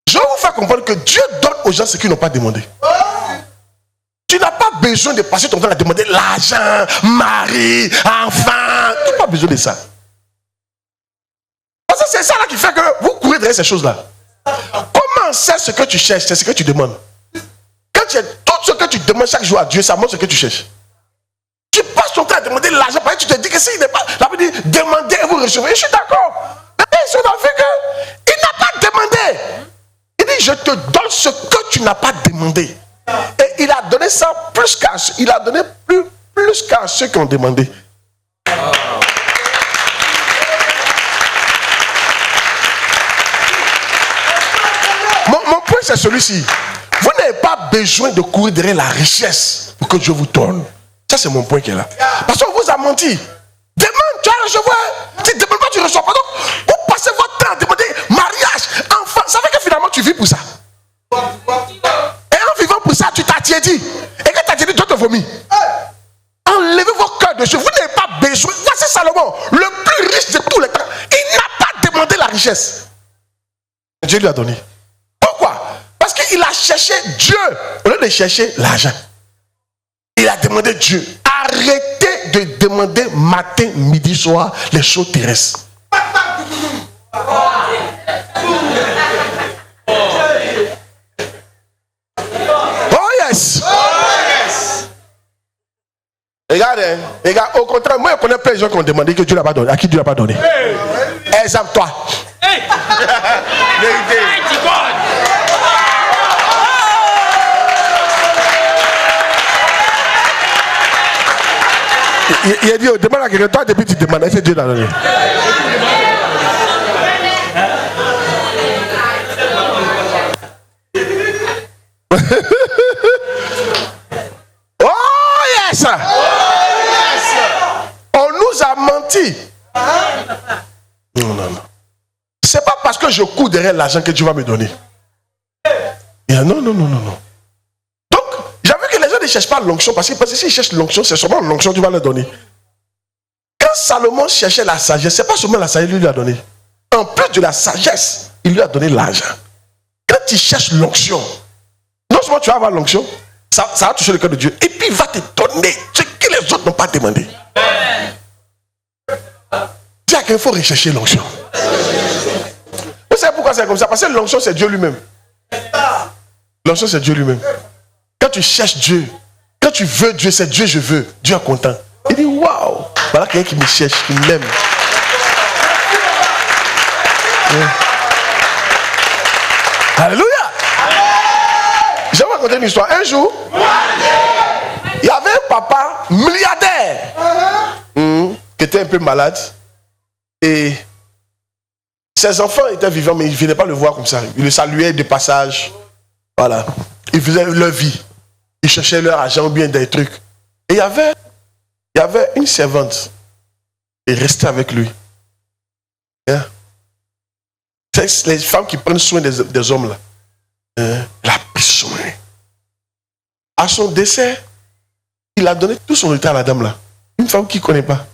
Je vais vous faire comprendre que Dieu donne aux gens ce qu'ils n'ont pas demandé. Tu n'as pas besoin de passer ton temps à demander l'argent, mari, enfant. Tu n'as pas besoin de ça. Parce que c'est ça là qui fait que connais ces choses-là. Comment c'est ce que tu cherches? C'est ce que tu demandes. Quand tu as tout ce que tu demandes chaque jour à Dieu, ça montre ce que tu cherches. Tu passes ton temps à demander l'argent, parce que tu te dis que s'il n'est pas, la Bible dit demandez et vous recevez. Je suis d'accord. Mais ils ont vu qu'il n'a pas demandé. Il dit je te donne ce que tu n'as pas demandé. Et il a donné ça plus qu'à il a donné plus qu'à ceux qui ont demandé. Mon point c'est celui-ci. Vous n'avez pas besoin de courir derrière la richesse pour que Dieu vous donne. Ça c'est mon point qui est là. Parce qu'on vous a menti. Demande, tu vas recevoir. Tu ne demandes pas, tu ne reçois pas. Donc, vous passez votre temps à demander mariage, enfant. Ça fait que finalement tu vis pour ça. Et en vivant pour ça, tu t'attiédis. Et quand tu t'attiédis, Dieu te vomit. Enlevez vos cœurs de Dieu. Vous n'avez pas besoin. Voici Salomon, le plus riche de tous les temps. Il n'a pas demandé la richesse. Dieu lui a donné. Pourquoi? Parce qu'il a cherché Dieu au lieu de chercher l'argent. Il a demandé Dieu. Arrêtez de demander matin, midi, soir les choses terrestres. Oh yes. Regardez, regarde, au contraire, moi je connais plein de gens qui ont demandé que Dieu n'a pas donné. À qui Dieu n'a pas donné? Exemple, toi. Il a dit, demande à quelqu'un, toi depuis tu demandes, est-ce que Dieu t'a donné? Oh yes! On nous a menti. Non. C'est pas parce que je cours derrière l'argent que Dieu va me donner. Non. Donc, j'avoue que les gens ne cherchent pas l'onction parce que s'ils cherchent l'onction, c'est seulement l'onction que tu vas leur donner. Quand Salomon cherchait la sagesse, c'est pas seulement la sagesse qu'il lui a donné. En plus de la sagesse, il lui a donné l'argent. Quand tu cherches l'onction, non seulement tu vas avoir l'onction, ça va toucher le cœur de Dieu. Et puis il va te donner ce que les autres n'ont pas demandé. Dis à quelqu'un, il faut rechercher l'onction. Vous savez pourquoi c'est comme ça? Parce que l'onction c'est Dieu lui-même. L'onction c'est Dieu lui-même. Quand tu cherches Dieu, quand tu veux Dieu, c'est Dieu je veux. Dieu est content. Il dit waouh, voilà quelqu'un qui me cherche, qui m'aime. Alléluia. Je vais vous raconter une histoire. Un jour, il y avait un papa milliardaire qui était un peu malade. Et ses enfants étaient vivants, mais il ne venait pas le voir comme ça. Il le saluait de passage. Voilà. Ils faisaient leur vie. Ils cherchaient leur argent ou bien des trucs. Et il y avait une servante qui restait avec lui. Hein? C'est les femmes qui prennent soin des hommes là. Elle a pris soin. À son décès, il a donné tout son retard à la dame là. Une femme qu'il ne connaît pas.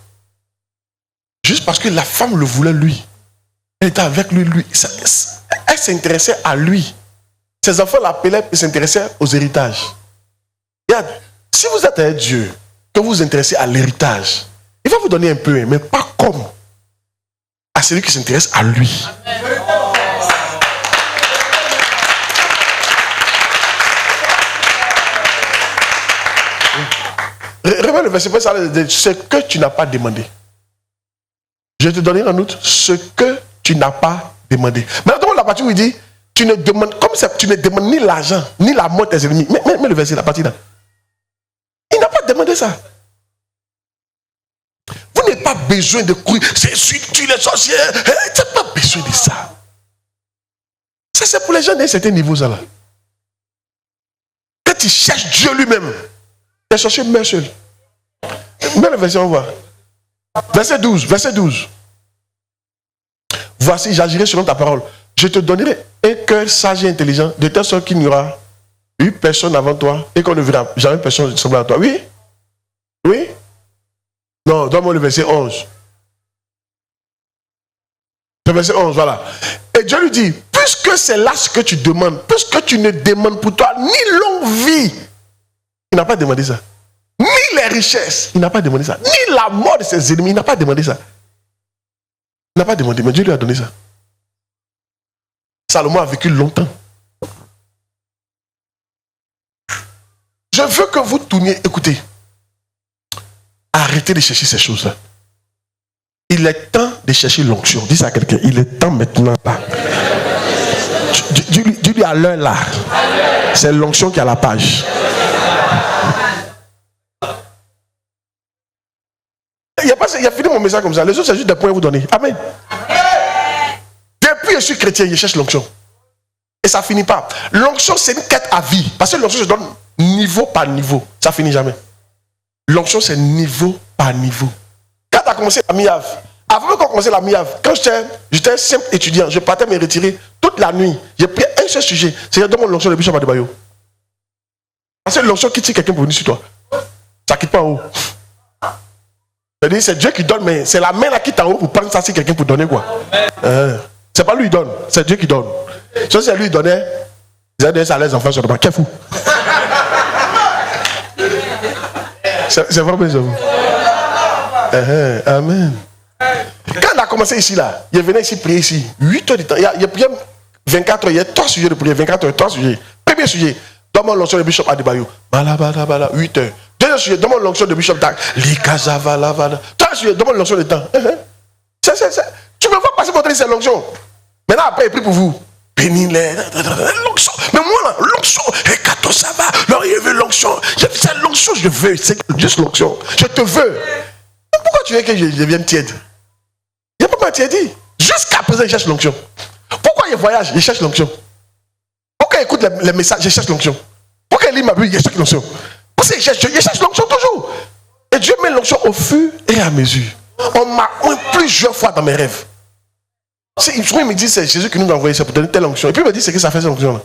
Juste parce que la femme le voulait lui. Elle était avec lui. Elle s'intéressait à lui. Ses enfants l'appelaient et s'intéressaient aux héritages. Regarde, si vous êtes avec Dieu, que vous vous intéressez à l'héritage, il va vous donner un peu, mais pas comme à celui qui s'intéresse à lui. Regarde le verset, ça dit ce que tu n'as pas demandé. Je te donnerai en outre ce que tu n'as pas demandé. Maintenant, la partie où il dit tu ne demandes, comme ça, tu ne demandes ni l'argent, ni la mort de tes ennemis. Mais le verset, la partie là. Il n'a pas demandé ça. Vous n'avez pas besoin de courir. C'est celui qui tue les sorciers. Tu n'as pas besoin de ça. Ça, c'est pour les gens d'un certain niveau, ça là. Quand tu cherches Dieu lui-même, les sorciers meurent seuls. Mets le verset, on voit. Verset 12. Voici, j'agirai selon ta parole. Je te donnerai un cœur sage et intelligent, de telle sorte qu'il n'y aura eu personne avant toi et qu'on ne verra jamais personne semblable à toi. Oui? Oui? Non, donne-moi le verset 11. Le verset 11, voilà. Et Dieu lui dit, puisque c'est là ce que tu demandes, puisque tu ne demandes pour toi ni longue vie, il n'a pas demandé ça. Ni les richesses, il n'a pas demandé ça. Ni la mort de ses ennemis, il n'a pas demandé ça. Il n'a pas demandé, mais Dieu lui a donné ça. Salomon a vécu longtemps. Je veux que vous tourniez, écoutez. Arrêtez de chercher ces choses-là. Il est temps de chercher l'onction. Dis ça à quelqu'un. Il est temps maintenant là. Dis-lui à l'heure là. C'est l'onction qui est à la page. Il a fini mon message comme ça. Les autres, c'est juste des points à vous donner. Amen. Depuis que je suis chrétien, je cherche l'onction. Et ça ne finit pas. L'onction, c'est une quête à vie. Parce que l'onction, je donne niveau par niveau. Ça ne finit jamais. L'onction, c'est niveau par niveau. Quand tu as commencé la MIAV, avant qu'on commence la MIAV, quand j'étais simple étudiant, je partais me retirer toute la nuit. J'ai pris un seul sujet. C'est dans mon l'onction de Bishop Adebayo. Parce que l'onction qui tire quelqu'un pour venir sur toi. Ça ne quitte pas en haut. C'est-à-dire, c'est Dieu qui donne, mais c'est la main là qui est en haut pour prendre ça si quelqu'un pour donner quoi. C'est pas lui qui donne, c'est Dieu qui donne. Si c'est lui qui donnait, ils allaient donner ça à les enfants sur le banc. Qu'est-ce fou? C'est vraiment bien. Amen. Quand on a commencé ici là, il venait ici prier ici. 8 heures de temps. Il y a prié 24 heures, il y a 3 sujets de prière, 24 heures, 3 sujets. Premier sujet, donne-moi l'onction de Bishop Adebayo. 8 heures. Deuxième sujet, donne-moi l'onction de Bishop Dag. Troisième sujet, donne-moi l'onction de temps. Tu me vois passer pour dire c'est l'onction. Maintenant, après, il prie pour vous. Bénis-les. L'onction. Mais moi, là, l'onction. Et quand ça va, alors il veut l'onction. C'est l'onction, je veux. C'est juste l'onction. Je te veux. Mais pourquoi tu veux que je devienne tiède? Il n'y a pas ma tiède. Jusqu'à présent, je cherche l'onction. Pourquoi il voyage? Je cherche l'onction. Pourquoi il écoute les messages? Je cherche l'onction. Pourquoi il lit ma Bible? Je cherche l'onction. Parce que je cherche l'onction toujours. Et Dieu met l'onction au fur et à mesure. On m'a oint plusieurs fois dans mes rêves. Il me dit c'est Jésus qui nous a envoyé ça pour donner telle onction. Et puis il me dit c'est que ça fait cette onction-là.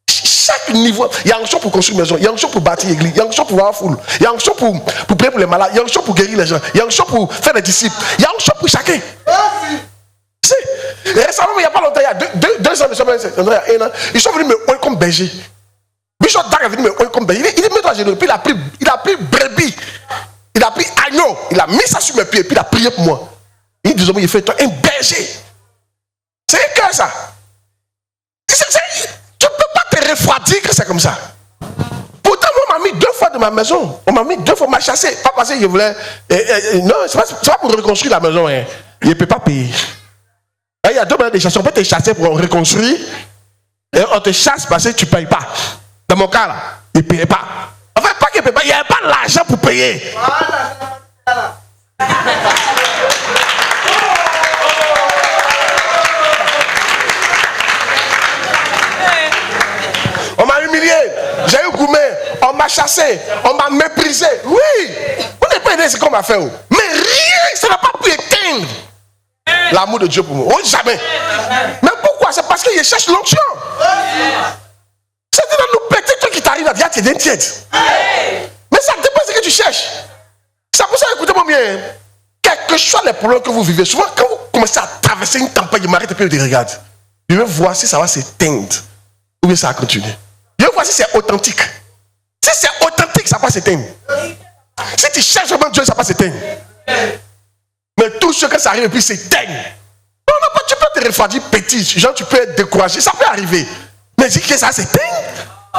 Chaque niveau, il y a onction pour construire une maison, il y a onction pour bâtir l'église, il y a onction pour avoir foule, il y a onction pour prier pour les malades, il y a onction pour guérir les gens, il y a onction pour faire des disciples, il y a onction pour chacun. Et récemment, il n'y a pas longtemps, il y a 2 ans, il y a 1 an, ils sont venus me oint comme berger. Bishop Dag est venu me oint comme berger. Il est mis à genoux, puis il a pris brebis, il a pris agneau, il a mis ça sur mes pieds, puis il a prié pour moi. Il dit, il fait toi un berger. C'est que ça. Tu ne peux pas te refroidir que c'est comme ça. Pourtant, moi, on m'a mis 2 fois de ma maison. On m'a mis 2 fois, on m'a chassé. Pas parce que je voulais. Non, c'est pas pour reconstruire la maison. Hein. Il ne peut pas payer. Et il y a 2 manières de chasser. On peut te chasser pour reconstruire. Et on te chasse parce que tu ne payes pas. Dans mon cas, là, il ne payait pas. En fait, pas qu'il ne paye pas. Il n'y avait pas l'argent pour payer. On m'a humilié, j'ai eu gourmet, on m'a chassé, on m'a méprisé. Oui, vous n'avez pas aidé ce qu'on m'a fait. Mais rien, ça n'a pas pu éteindre l'amour de Dieu pour moi. Oh, jamais. Mais pourquoi? C'est parce qu'il cherche l'onction. C'est dans nos petits trucs qui t'arrivent à dire que tu es tiède. Mais ça dépend de ce que tu cherches. C'est pour ça, écoutez-moi bien. Quels que soient les problèmes que vous vivez, souvent quand vous commencez à traverser une tempête, je m'arrête et puis je regarde. Je vais voir si ça va s'éteindre ou bien ça va continuer. Je vais voir si c'est authentique. Si c'est authentique, ça va s'éteindre. Si tu cherches vraiment Dieu, ça va s'éteindre. Mais tout ce que ça arrive et puis s'éteint. Non, tu peux te refroidir petit. Genre, tu peux être découragé. Ça peut arriver. Mais dis que ça s'éteint.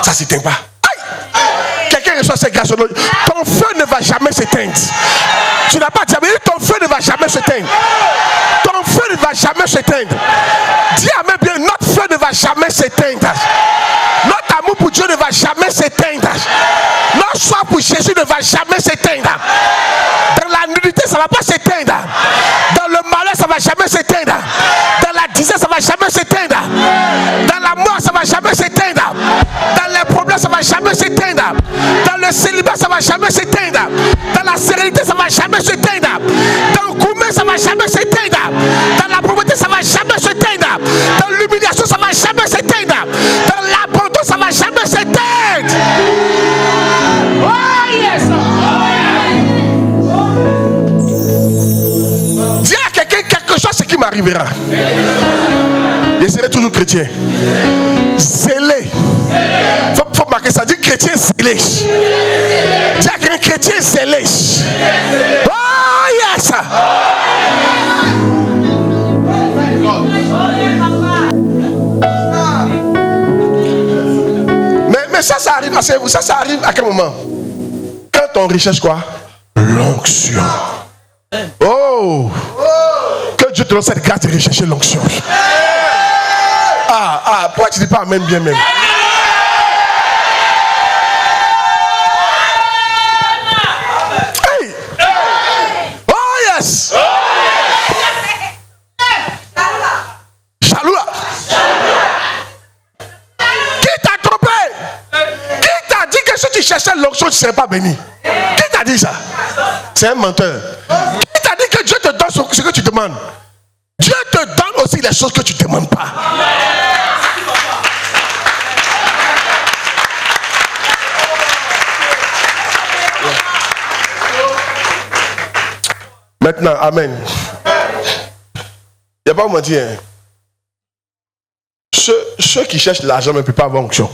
Ça ne s'éteint pas. Aïe! Quelqu'un reçoit cette grâce. Ton feu ne va jamais s'éteindre. Tu n'as pas dit, mais ton feu ne va jamais s'éteindre. Ton feu ne va jamais s'éteindre. Dis à même bien, notre feu ne va jamais s'éteindre. Notre amour pour Dieu ne va jamais s'éteindre. Notre soif pour Jésus ne va jamais s'éteindre. Dans la nudité, ça ne va pas s'éteindre. Dans le malheur, ça ne va jamais s'éteindre. Dans la disette, ça ne va jamais s'éteindre. Dans la mort, ça ne va jamais s'éteindre. Dans les problèmes, ça ne va jamais s'éteindre. Dans le célibat, ça ne va jamais s'éteindre. Dans la sérénité, ça ne va jamais s'éteindre. Dans le gourmet, ça ne va jamais s'éteindre. Dans la pauvreté, ça ne va jamais s'éteindre. Dans l'humiliation, ça ne va jamais s'éteindre. Dans l'abandon, ça ne va jamais s'éteindre. Oh yes! Dis à quelqu'un quelque chose, ce qui m'arrivera. Je serai toujours chrétien. Zélé. Faut marquer ça. Dis chrétien zélé. Dis à quelqu'un chrétien zélé. Oh yes! ça arrive, asseyez-vous, ça arrive à quel moment? Quand on recherche quoi? L'onction. Oh! Que Dieu te donne cette grâce de rechercher l'onction. Pourquoi tu ne dis pas amen bien même? Hey! Oh yes! Jaloux là! Qui t'a trompé? Qui t'a dit que si tu cherchais l'onction, tu ne serais pas béni? Qui t'a dit ça? C'est un menteur. Qui t'a dit que Dieu te donne ce que tu demandes? Dieu te donne aussi les choses que tu ne demandes pas. Maintenant, amen. Il n'y a pas à mentir. Hein. Ceux qui cherchent l'argent ne peuvent pas avoir onction.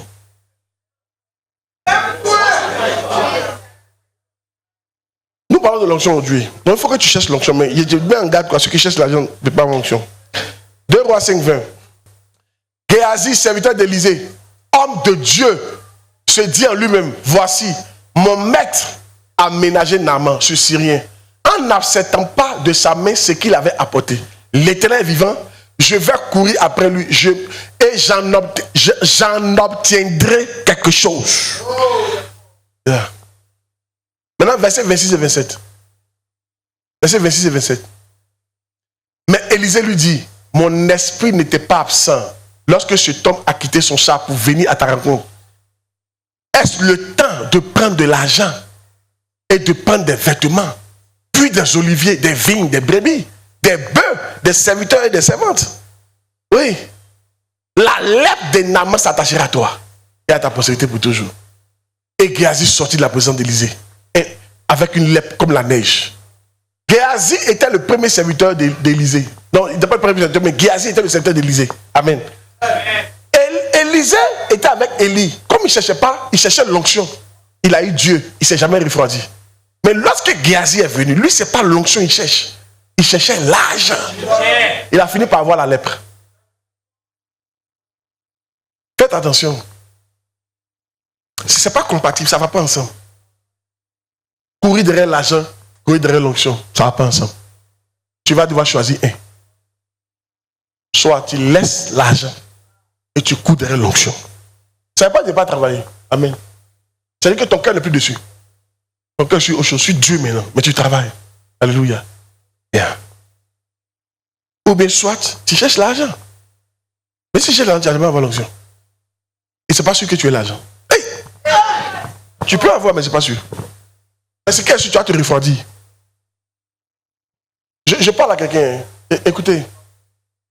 Nous parlons de l'onction aujourd'hui. Donc il faut que tu cherches l'onction. Mais il y a bien en garde quoi. Ceux qui cherchent l'argent ne peuvent pas avoir onction. 2 Rois 5, 20. Géasi, serviteur d'Élysée, homme de Dieu, se dit en lui-même, voici, mon maître a ménagé Naaman, ce Syrien, en n'acceptant pas de sa main ce qu'il avait apporté. L'Éternel est vivant, je vais courir après lui et j'en obtiendrai quelque chose. Yeah. Maintenant, verset 26 et 27. Verset 26 et 27. Mais Élisée lui dit, mon esprit n'était pas absent lorsque cet homme a quitté son char pour venir à ta rencontre. Est-ce le temps de prendre de l'argent et de prendre des vêtements, puis des oliviers, des vignes, des brebis, des bœufs, des serviteurs et des servantes? Oui. La lèpre de Naaman s'attachera à toi et à ta postérité pour toujours. Et Géasi sortit de la présence d'Élisée avec une lèpre comme la neige. Géasi était le premier serviteur d'Élisée. Non, il n'était pas le premier serviteur, mais Géasi était le serviteur d'Élisée. Amen. Élisée était avec Élie. Comme il ne cherchait pas, il cherchait l'onction. Il a eu Dieu, il ne s'est jamais refroidi. Mais lorsque Géasi est venu, lui, ce n'est pas l'onction qu'il cherche. Il cherchait l'argent. Il a fini par avoir la lèpre. Faites attention. Si ce n'est pas compatible, ça ne va pas ensemble. Courir derrière l'argent, courir derrière l'onction, ça ne va pas ensemble. Tu vas devoir choisir un. Soit tu laisses l'argent et tu cours derrière l'onction. Ça ne veut pas dire de ne pas travailler. Amen. C'est-à-dire que ton cœur n'est plus dessus. Ton cœur est sur Dieu maintenant, mais tu travailles. Alléluia. Yeah. Ou bien soit tu cherches l'argent. Mais si tu cherches l'argent, tu n'as jamais avoir l'onction. Et ce n'est pas sûr que tu aies l'argent. Hey! Tu peux avoir, mais ce n'est pas sûr. Est-ce que tu vas te refroidir? Je parle à quelqu'un. Écoutez,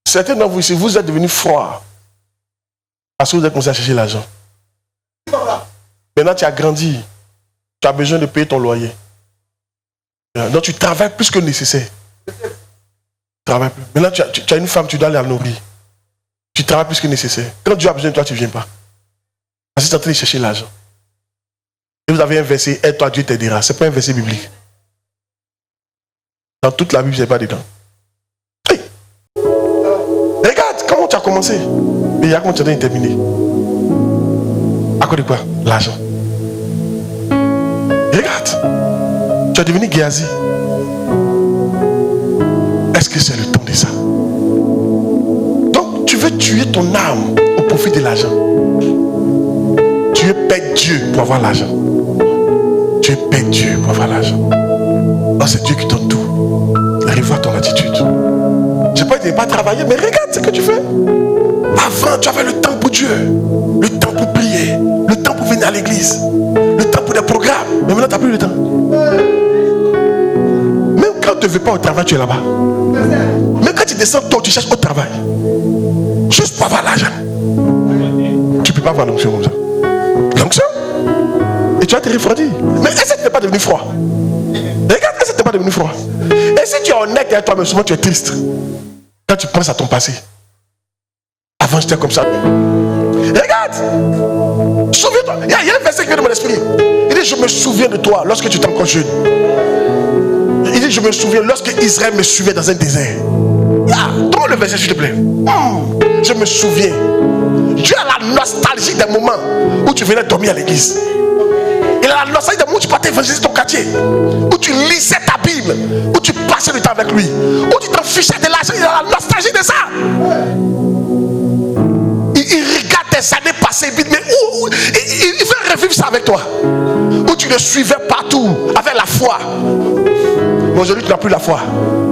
certains d'entre vous ici, vous êtes devenus froids parce que vous êtes commencé à chercher l'argent. Maintenant, tu as grandi. Tu as besoin de payer ton loyer. Donc, tu travailles plus que nécessaire. Maintenant, tu as une femme, tu dois la nourrir. Tu travailles plus que nécessaire. Quand Dieu a besoin de toi, tu ne viens pas. Parce que tu es en train de chercher l'argent. Et vous avez un verset, aide-toi, Dieu t'aidera. Ce n'est pas un verset biblique. Dans toute la Bible, ce n'est pas dedans. Hey. Regarde comment tu as commencé. Et il y a comment tu as terminé. À cause de quoi? L'argent. Regarde. Tu es devenu Géasi. Est-ce que c'est le temps de ça? Donc, tu veux tuer ton âme au profit de l'argent. Tu veux perdre Dieu pour avoir l'argent. Tu veux perdre Dieu pour avoir l'argent. Oh, c'est Dieu qui donne tout. Revois ton attitude. Je ne vais pas travailler, mais regarde ce que tu fais. Avant, tu avais le temps pour Dieu, le temps pour prier, le temps pour venir à l'église, le temps pour des programmes. Mais maintenant, tu n'as plus le temps. Même quand tu ne veux pas au travail, tu es là-bas. Même quand tu descends tôt, tu cherches au travail. Juste pour avoir l'argent. Tu ne peux pas avoir l'onction comme ça. L'onction. Et tu vas te refroidir. Mais est-ce que tu n'es pas devenu froid? Regarde, est-ce que tu n'es pas devenu froid? Et si tu es honnête avec toi-même, souvent tu es triste. Quand tu penses à ton passé. Avant, j'étais comme ça. Regarde. Souviens-toi. Il y a un verset qui vient de mon esprit. Il dit, je me souviens de toi lorsque tu étais encore jeune. Il dit, je me souviens lorsque Israël me suivait dans un désert. Donne le verset, s'il te plaît. Je me souviens Dieu a la nostalgie des moments où tu venais dormir à l'église. Il a la nostalgie des moments où tu partais évangéliser ton quartier, où tu lisais ta Bible, où tu passais du temps avec lui, où tu t'en fichais de l'argent. Il a la nostalgie de ça. Il regarde tes années passées, mais il veut revivre ça avec toi. Où tu le suivais partout avec la foi. Mais aujourd'hui, tu n'as plus la foi.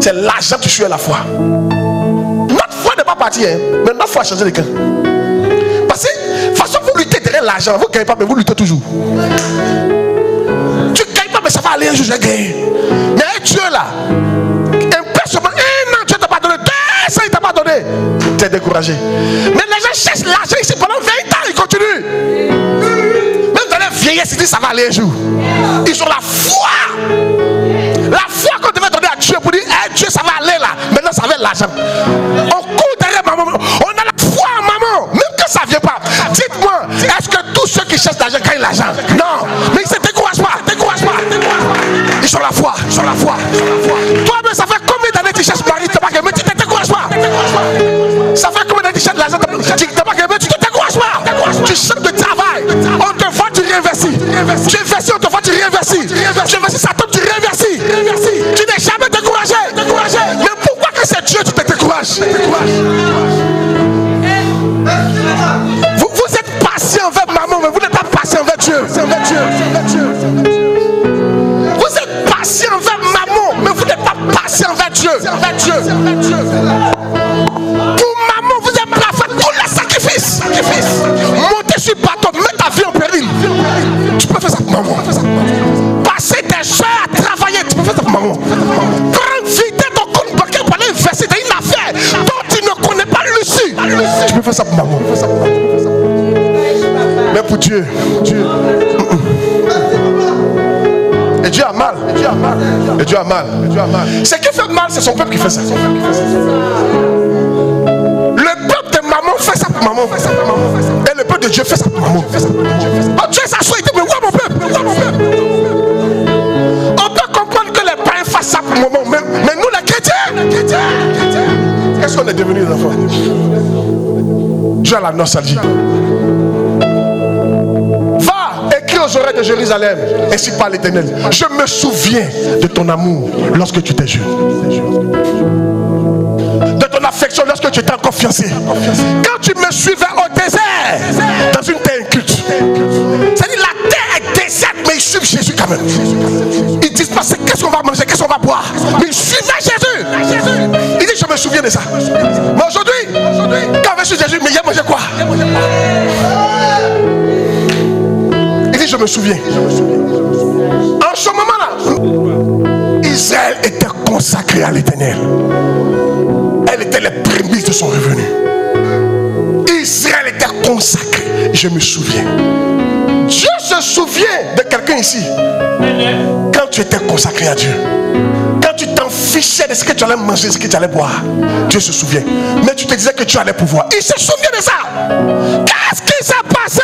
C'est l'argent que tu suis à la foi. Notre foi n'est pas partie, hein, mais notre foi a changé de camp. Parce que, de toute façon, vous luttez derrière l'argent. Vous ne gagnez pas, mais vous luttez toujours. Tu ne gagnes pas, mais ça va aller un jour, je gagne. Mais un Dieu là, un peu seulement, un an, Dieu ne t'a pas donné, 2 ans, il ne t'a pas donné. Tu es découragé. Mais les gens cherchent l'argent ici pendant 20 ans, ils continuent. Même dans les vieillesses, ils disent ça va aller un jour. Ils ont la foi. La foi qu'on devait donner à Dieu pour dire, hey, Dieu, ça va aller là. Maintenant, ça va être l'argent. On court derrière maman. On a la foi en maman. Même quand ça ne vient pas. Dites-moi, est-ce que tous ceux qui cherchent l'argent gagnent l'argent? Non. Mais ils ne se découragent pas. Ils ont la foi. Toi-même, ça fait combien d'années que tu cherches Marie? Mais tu ne te décourages pas. Ça fait combien d'années que tu cherches l'argent? Mais tu ne te décourages pas. Tu cherches de travail. On te voit, tu réinvestis. Tu investis, on te voit, tu réinvestis. Tu investis, ça tombe, tu réinvestis. Tu n'es jamais découragé. Mais pourquoi que c'est Dieu, tu te décourages? Vous êtes patient envers maman, mais vous n'êtes pas patient envers Dieu. Vous êtes patient envers maman, mais vous n'êtes pas patient envers Dieu. Pour maman, vous êtes prêt à faire tous les sacrifices. Monter sur le bateau, mettre ta vie en péril. Tu peux faire ça pour maman. Passer tes heures à travailler, tu peux faire ça pour maman. Prendre vider ton compte bancaire pour aller investir dans une affaire dont tu ne connais pas l'issue. Tu peux faire ça pour maman. Mais pour Dieu. Et Dieu a mal. Ce qui fait mal, c'est son peuple qui fait ça. Le peuple de maman fait ça pour maman. Et le peuple de Dieu fait ça pour maman. Dieu s'assoit et dit, mais où est mon peuple? On peut comprendre que les païens fassent ça pour maman. Mais nous les chrétiens, qu'est-ce qu'on est devenus les enfants? Dieu a la nostalgie. Écris aux oreilles de Jérusalem, ainsi parle l'Éternel. Je me souviens de ton amour lorsque tu étais jeune, de ton affection lorsque tu étais encore fiancé. Quand tu me suivais au désert, dans une terre inculte. C'est-à-dire la terre est déserte, mais ils suivent Jésus quand même. Ils disent pas qu'est-ce qu'on va manger, qu'est-ce qu'on va boire. Mais ils suivaient Jésus. Il dit je me souviens de ça. Mais aujourd'hui, quand on va suivre Jésus, mais il y a mangé quoi? Je me souviens. En ce moment-là, Israël était consacré à l'Éternel. Elle était les prémices de son revenu. Israël était consacré. Je me souviens. Dieu se souvient de quelqu'un ici. Quand tu étais consacré à Dieu, quand tu t'en fichais de ce que tu allais manger, de ce que tu allais boire, Dieu se souvient. Mais tu te disais que tu allais pouvoir. Il se souvient de ça. Qu'est-ce qui s'est passé?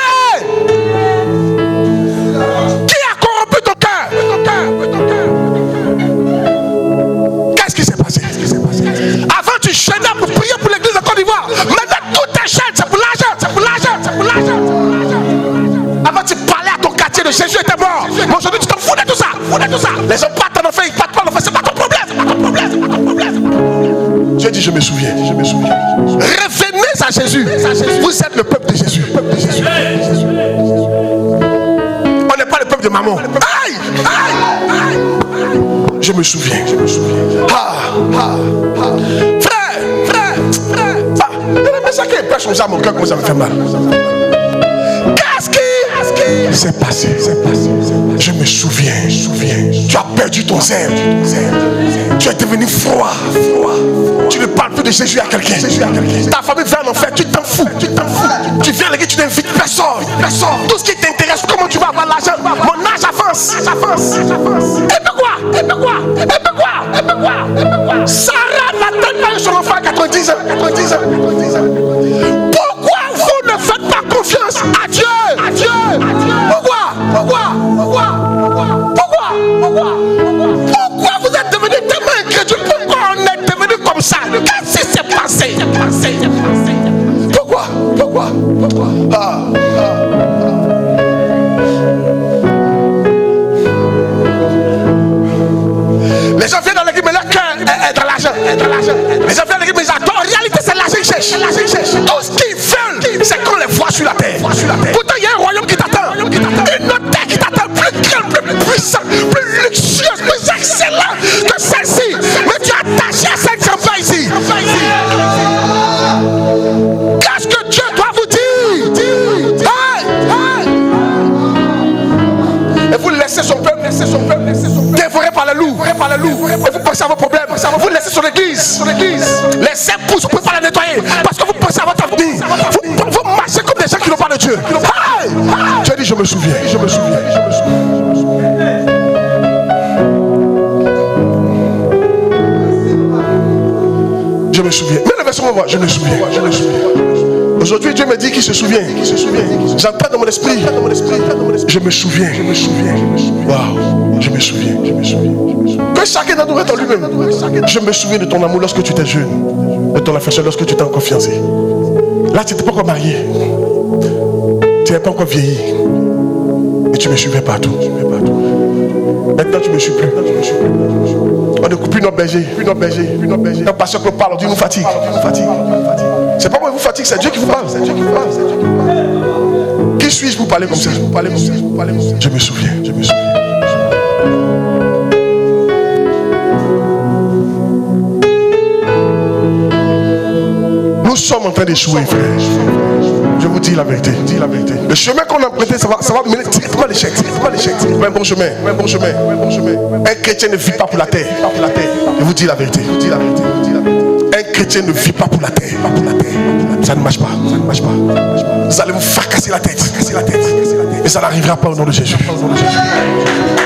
Qui a corrompu ton cœur? Qu'est-ce qui s'est passé? Avant tu chaînais pour prier pour l'église de Côte d'Ivoire. Maintenant tout est chaîne, c'est pour l'argent. Avant tu parlais à ton quartier de Jésus était mort. Mais aujourd'hui tu t'en fous de tout ça. Les gens partent en enfer, ils partent pas en enfer. C'est pas ton problème. Dieu dit je me souviens. Revenez à Jésus. Vous êtes le peuple de Jésus. De maman. Aïe. Je me souviens. Frère. Mais ça qui est comme ça, mon cœur commence à me faire mal. Qu'est-ce qui s'est passé? Je me souviens. Tu as perdu ton zèle. Tu es devenu froid. Tu ne parles plus de Jésus à quelqu'un. Ta famille va en enfer, tu t'en fous. Tu viens à l'église, tu n'invites personne. Tout ce qui t'intéresse, comment tu vas avoir l'argent. Mon âge avance. Et puis quoi? Sarah n'attend pas son enfant à 90 ans. Pourquoi vous ne faites pas confiance à Dieu? Pourquoi vous êtes devenus tellement incrédules? Pourquoi on est devenu comme ça? Qu'est-ce qui s'est passé? Pourquoi? Les gens viennent à l'église, mais ils adorent. En réalité, c'est l'argent qu'ils cherchent. Tout ce qu'ils veulent, c'est qu'on les voit sur la terre. Pourtant, il y a un royaume qui t'attend. Une autre terre qui t'attend, plus grande, plus puissante, plus luxueuse, plus excellente que celle-ci. Mais tu es attaché à celle qui s'en va ici. Qu'est-ce que Dieu doit vous dire? Et vous laissez son peuple, dévoré par le loup. Et vous pensez à vos problèmes. Vous laissez son église. Les épouses, vous ne pouvez pas la nettoyer. Parce que vous pensez à votre avenir. Vous marchez comme des gens qui n'ont pas de Dieu. Tu as dit, je me souviens. Je me souviens. Mais le verset, on va voir. Je me souviens. Aujourd'hui, Dieu me dit qu'il se souvient. J'entends dans mon esprit. Je me souviens. Waouh. Je me souviens. Que chacun d'entre nous est en lui-même. Je me souviens de ton amour lorsque tu étais jeune. De ton affection lorsque tu étais encore fiancé. Là, tu n'étais pas encore marié. Tu n'avais pas encore vieilli. Et tu me suivais partout. Maintenant, tu ne me suis plus. On ne coupe plus notre berger. Un pasteur qui nous parle, on dit nous fatigue. C'est pas moi qui vous fatigue, c'est Dieu qui vous parle. Qui suis-je pour parler comme ça? Je me souviens. Nous sommes en train d'échouer, frère. Je vous dis la vérité. Le chemin qu'on a emprunté, ça va mener directement à l'échec. Un bon chemin. Un chrétien ne vit pas pour la terre. Je vous dis la vérité. Un chrétien ne vit pas pour la terre. Ça ne marche pas. Vous allez vous fracasser la tête. Et ça n'arrivera pas au nom de Jésus.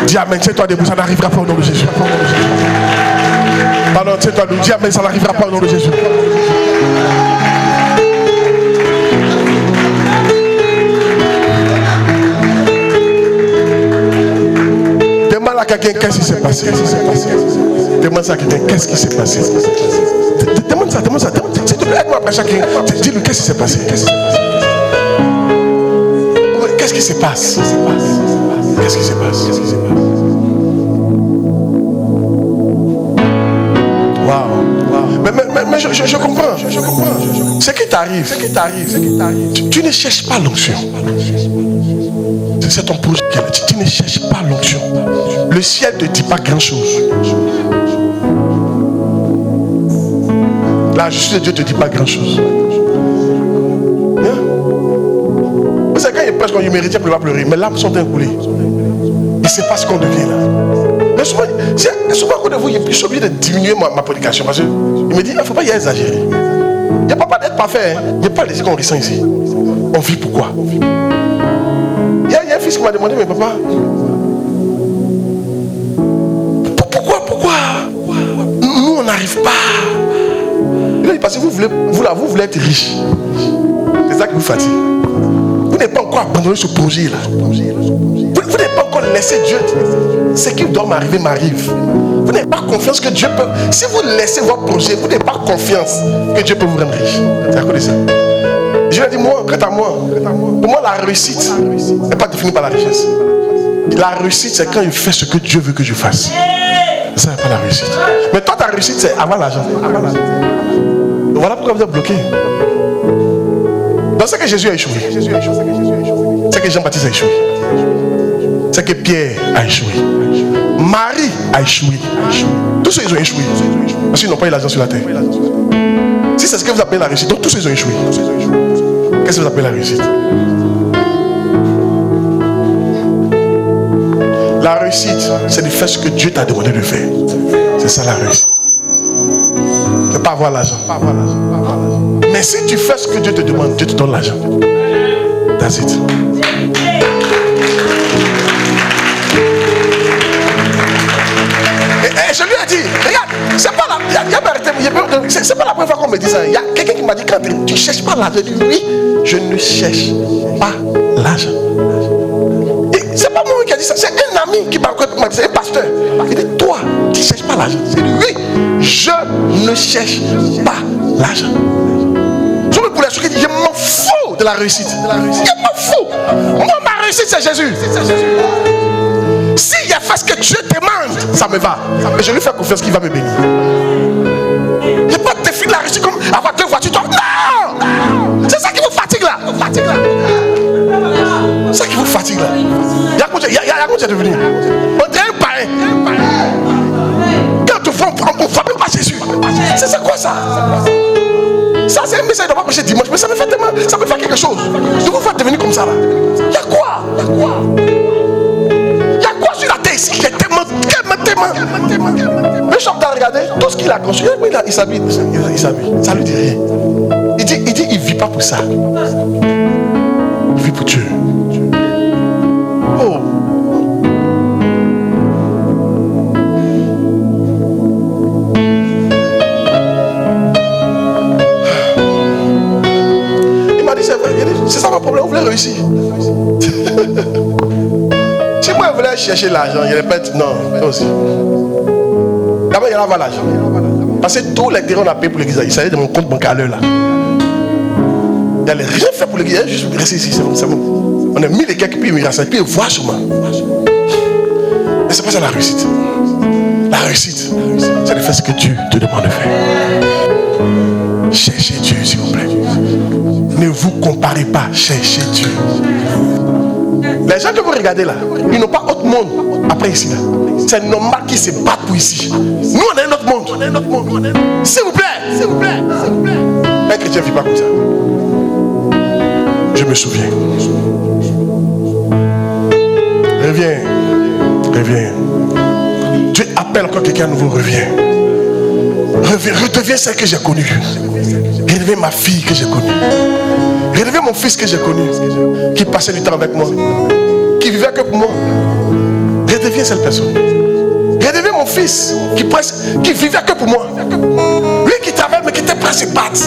Dis amen, tiens-toi debout, ça n'arrivera pas au nom de Jésus. Pardon, tiens-toi debout, dis amen, ça n'arrivera pas au nom de Jésus. Demande à quelqu'un qu'est-ce qui s'est passé. Demande ça à quelqu'un qu'est-ce qui s'est passé. Demande ça. S'il te plaît, aide-moi après chacun. Dis-lui qu'est-ce qui s'est passé. Qu'est-ce qui se passe? Waouh. Mais je comprends. Ce qui t'arrive, tu ne cherches pas l'onction. C'est ton projet. Tu ne cherches pas l'onction. Le ciel ne te dit pas grand-chose. La justice de Dieu ne te dit pas grand-chose. Vous savez, quand il prêche, quand il méritait, il va pleurer. Mais l'âme sont incoulées. Il ne sait pas ce qu'on devient là. Mais souvent, à de vous, je suis obligé de diminuer ma prédication. Parce qu'il me dit, il ne faut pas y exagérer. Il n'y a pas d'être parfait. Il n'y a pas de dire qu'on ressent ici. On vit pourquoi? Il y a un fils qui m'a demandé, mais papa, pourquoi nous on n'arrive pas? Il a dit, parce que vous voulez être riche. C'est ça qui vous fatigue. Vous n'avez pas encore abandonné ce projet-là. Vous n'avez pas encore laissé Dieu. Ce qui doit m'arriver m'arrive. Vous n'avez pas confiance que Dieu peut. Si vous laissez votre projet, vous n'avez pas confiance que Dieu peut vous rendre riche. C'est à cause de ça. Dieu a dit, moi, quant à moi, pour moi, la réussite n'est pas définie par la richesse. La réussite, c'est quand il fait ce que Dieu veut que je fasse. Ça n'est pas la réussite. Mais toi, ta réussite, c'est avoir l'argent. Voilà pourquoi vous êtes bloqué. Dans ce que Jésus a échoué, c'est que Jean-Baptiste a échoué, c'est que Pierre a échoué, Marie a échoué. Tous ceux qui ont échoué parce qu'ils n'ont pas eu l'argent sur la terre. Si c'est ce que vous appelez la réussite, donc tous ceux qui ont échoué, qu'est-ce que vous appelez la réussite? La réussite, c'est de faire ce que Dieu t'a demandé de faire. C'est ça la réussite. C'est pas avoir l'argent. Mais si tu fais ce que Dieu te demande, Dieu te donne l'argent. That's it. Et je lui ai dit, regarde, c'est pas la première fois qu'on me dit ça. Il y a quelqu'un qui m'a dit, quand tu ne cherches pas l'argent, je dis oui, je ne cherche pas l'argent. Et c'est pas moi qui a dit ça, c'est un ami qui m'a dit, c'est un pasteur. Il dit, toi, tu ne cherches pas l'argent. Je dis oui, je ne cherche pas l'argent. Pour les trucs, je m'en fous de la réussite. Je m'en fous. Moi, ma réussite, c'est Jésus. S'il a fait ce que Dieu demande, ça me va. Mais je lui fais confiance qu'il va me bénir. Je n'ai pas défini réussi comme avoir 2 voitures. Toi, non! C'est ça qui vous fatigue là. C'est ça qui vous fatigue là. Il y a quoi tu es devenu? On dirait un païen. Quand tu fais, on ne voit même pas Jésus. C'est quoi ça? Ça c'est un message, il ne doit pas prêcher dimanche, mais ça me fait tellement, ça me fait quelque chose. De vous faire devenir comme ça là. Il y a quoi? Il y a quoi sur la terre ici qui est tellement. Le chef t'a regardé, tout ce qu'il a construit, il s'habille. Ça lui dit rien. Il vit pas pour ça. Il vit pour Dieu. Oh. Il m'a dit c'est vrai, c'est ça mon problème, vous voulez réussir. Si moi je voulais chercher l'argent, il répète non, aussi. D'abord il y a l'argent. Parce que tous les terrains on a payé pour l'église, il s'agit de mon compte bancaire là. Il n'y a rien fait pour l'église, juste rester ici, c'est bon. On a mis les quelques puis il me puis il voit sur moi. Mais c'est pas ça la réussite. La réussite, c'est de faire ce que Dieu te demande de faire. Cherchez Dieu s'il vous plaît. Ne vous comparez pas, cherchez Dieu. Les gens que vous regardez là, ils n'ont pas autre monde après ici là. C'est normal qu'ils se battent pour ici. Nous on a un autre monde. S'il vous plaît. Un chrétien ne vit pas comme ça. Je me souviens. Reviens. Dieu appelle encore quelqu'un nouveau, reviens. Redeviens celle que j'ai connue. Redeviens ma fille que j'ai connue. Redeviens mon fils que j'ai connu, qui passait du temps avec moi, qui vivait que pour moi. Redeviens cette personne. Redeviens mon fils qui vivait que pour moi. Lui qui travaille mais qui était prêt à se battre,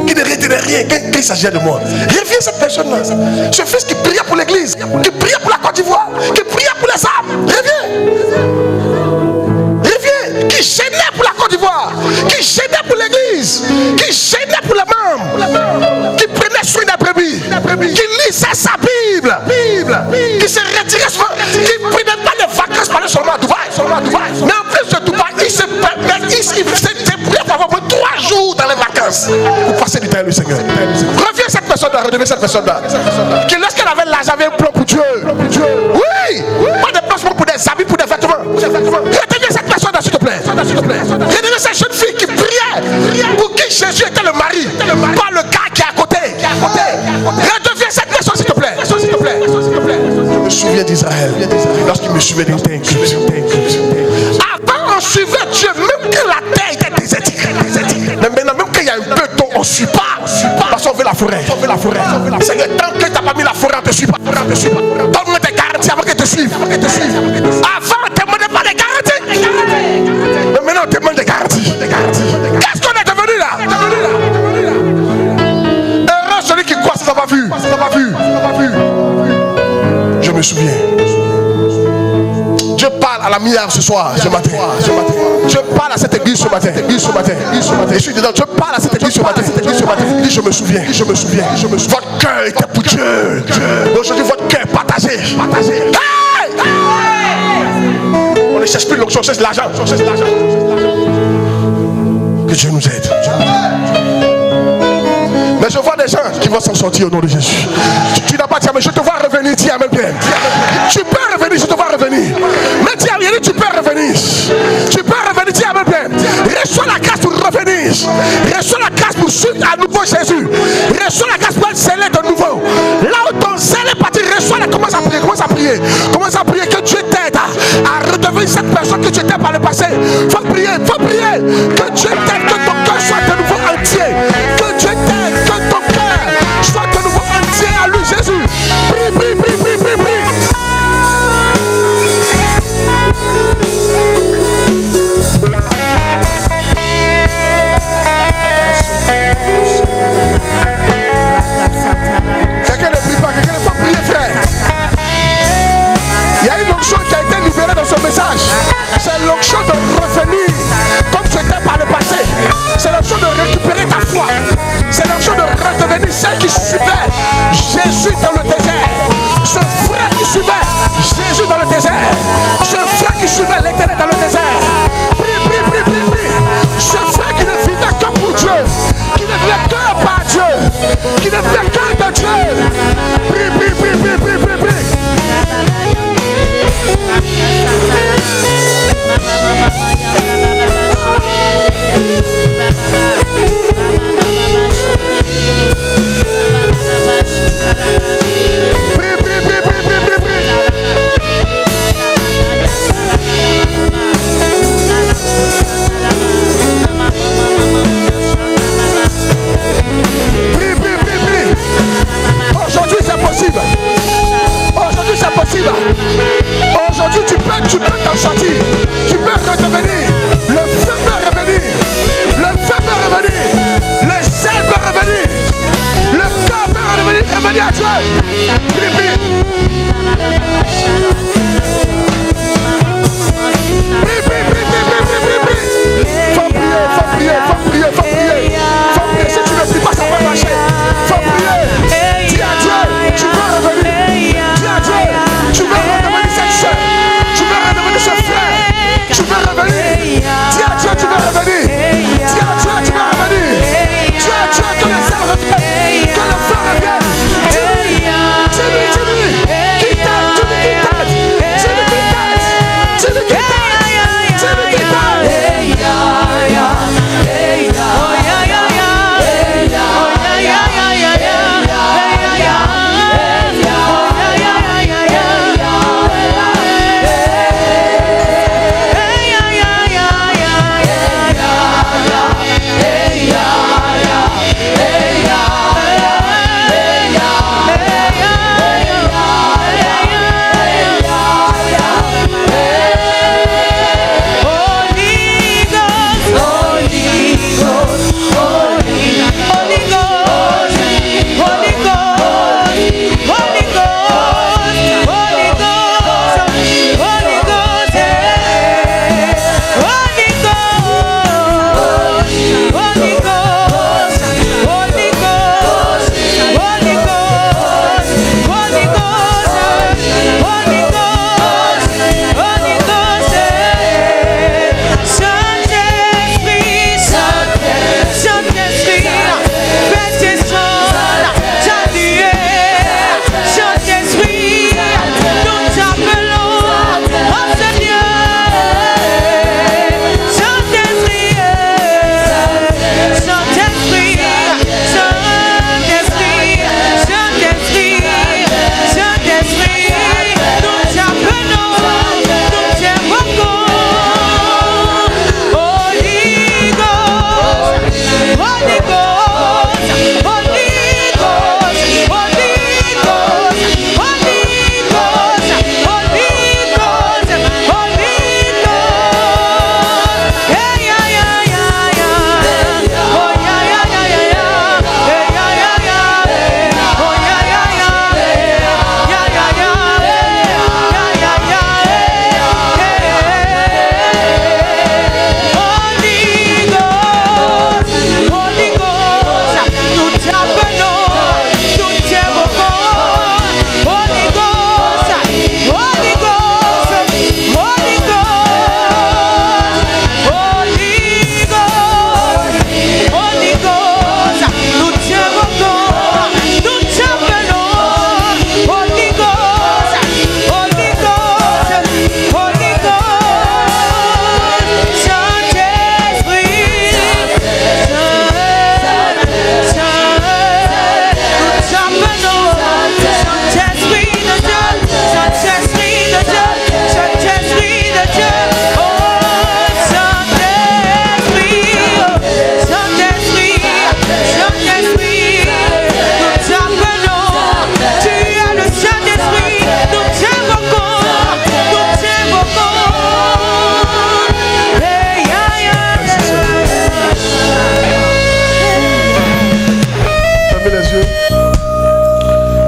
qui ne retenait rien quand il s'agissait de moi. Reviens cette personne-là. Ce fils qui priait pour l'église, qui priait pour la Côte d'Ivoire, qui priait pour les âmes. Reviens. Qui gênait pour la Côte d'Ivoire, qui gênait pour l'église, qui gênait pour les membres, qui prenait soin des brebis, qui lisait sa Bible, qui se retirait souvent, qui ne prenait pas les vacances pour aller seulement à Dubaï. Mais en plus de Dubaï, il se débrouillait pour avoir 3 jours dans les vacances pour passer du temps avec le Seigneur. Reviens cette personne-là, qui lorsqu'elle avait l'argent, avait un plan pour Dieu. Oui, pas de placement pour des habits, pour des vêtements. Redeviens cette personne-là, s'il te plaît. Redeviens cette jeune fille qui priait pour qui Jésus était le mari, pas le gars qui est à côté. Redeviens cette personne, s'il te plaît. Je me souviens d'Israël, lorsqu'il me suivait d'une terre. Avant, on suivait Dieu, même que la terre était désertique. Mais maintenant, même qu'il y a un peu d'eau, on ne suit pas. Parce qu'on veut la forêt. Seigneur, tant que tu n'as pas mis la forêt, on ne te suit pas. Donne-moi des garanties avant que te suive. Avant, on ne te demandait pas des garanties. Mais maintenant, on te demande des garanties. Qu'est-ce qu'on est devenu là? Heureux celui qui croit, ça va vu. Je me souviens. Dieu parle à la mi-heure ce soir, ce matin. Dieu parle à cette église ce matin. Et je suis dedans. Dieu parle à cette église ce matin. Il dit, je me souviens. Votre cœur était pour Dieu. Aujourd'hui, votre cœur est partagé. Hey! On ne cherche plus l'onction, on cherche l'argent. Que Dieu nous aide. Mais je vois des gens qui vont s'en sortir au nom de Jésus. Tu n'as pas dit, mais je te vois revenir, dis Amen bien. Tu peux revenir, je te vois revenir. Mais dis Amen, tu peux revenir. Dis Amen bien. Reçois la grâce pour revenir. Reçois la grâce pour suivre à nouveau Jésus. Reçois la grâce pour être scellé de nouveau. Là où ton zèle est parti, reçois-la. Commence à prier. Que Dieu t'aide à redevenir cette personne que tu étais par le passé. Faut prier. Que Dieu t'aide, que ton cœur soit de nouveau entier. Que Dieu t'aide, que ton cœur soit de nouveau entier à lui, Jésus. Prie. Quelqu'un ne prie pas, quelqu'un ne peut pas prier, frère. Il y a une onction qui a été libérée dans ce message. C'est l'onction de revenir comme tu étais par le passé. C'est l'onction de récupérer ta foi. C'est l'onction de redevenir celle qui suivait Jésus dans le désert. Ce frère qui suivait Jésus dans le désert. Ce frère qui suivait l'Éternel dans le désert. Prie. Ce frère qui ne vivait que pour Dieu. bienfaiteur de Dieu. Prie, prie, prie, prie, prie, prie, prie. Prie, prie, prie, prie, prie, prie, prie. Prie, prie, prie, prie. Aujourd'hui c'est possible. Aujourd'hui c'est possible. Aujourd'hui tu peux t'en sortir. Tu peux revenir. Le feu peut revenir. Le feu peut revenir. Le sel peut revenir. Le cœur peut revenir. Revenir à Dieu. Prie, prie. Prie, prie, prie, prie, prie, prie, prie. Faut prier, faut prier, faut prier, faut prier. Faut prier. Si tu ne pries pas, ça va marcher. Faut prier. Dis à Dieu, tu veux revenir. Dis à Dieu, tu veux redevenir cette soeur. Tu veux redevenir ce frère. Tu veux revenir. Dis à Dieu, tu veux revenir. Dis à Dieu, tu veux revenir. Dis à Dieu, que le sel revienne. Que le feu revienne. Dis-lui, dis-lui, dis-lui. Qui t'aide, dis-lui qui t'aide. Dis-lui qui t'aide. Dis-lui qui t'aide. Dis-lui qui t'aide.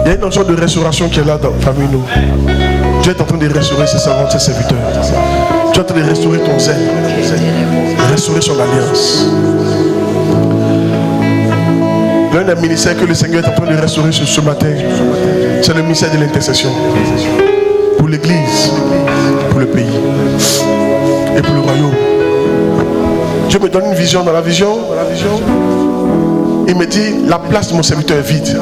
Il y a une notion de restauration qui est là parmi nous. Dieu est en train de restaurer ses servants, ses serviteurs. Dieu est en train de restaurer ton zèle, restaurer son alliance. L'un des ministères que le Seigneur est en train de restaurer ce matin, c'est le ministère de l'intercession. Pour l'Église, pour le pays et pour le royaume. Dieu me donne une vision. Dans la vision, il me dit, la place de mon serviteur est vide.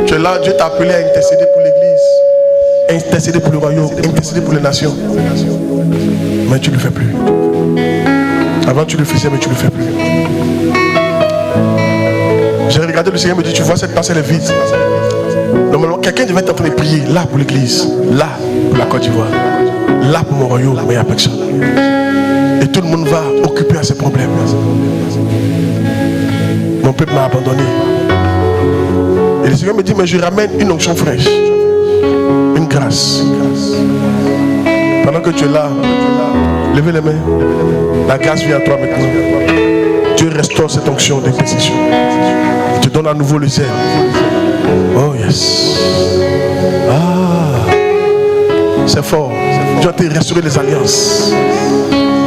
Tu es là, Dieu t'a appelé à intercéder pour l'église, intercéder pour le royaume, intercéder pour les nations. Mais tu ne le fais plus. Avant tu le faisais, mais tu ne le fais plus. J'ai regardé, le Seigneur me dit, tu vois cette place, elle est vide. Normalement, quelqu'un devait être en train de prier là pour l'église, là pour la Côte d'Ivoire, là pour mon royaume, mais il n'y a personne. Et tout le monde va occuper à ses problèmes. Mon peuple m'a abandonné. Et le Seigneur me dit, mais je ramène une onction fraîche, une grâce. Pendant que tu es là, levez les mains. La grâce vient à toi maintenant. Dieu restaure cette onction d'intercession. Il te donne à nouveau le zèle. Oh yes. Ah, c'est fort. Dieu va te restaurer les alliances.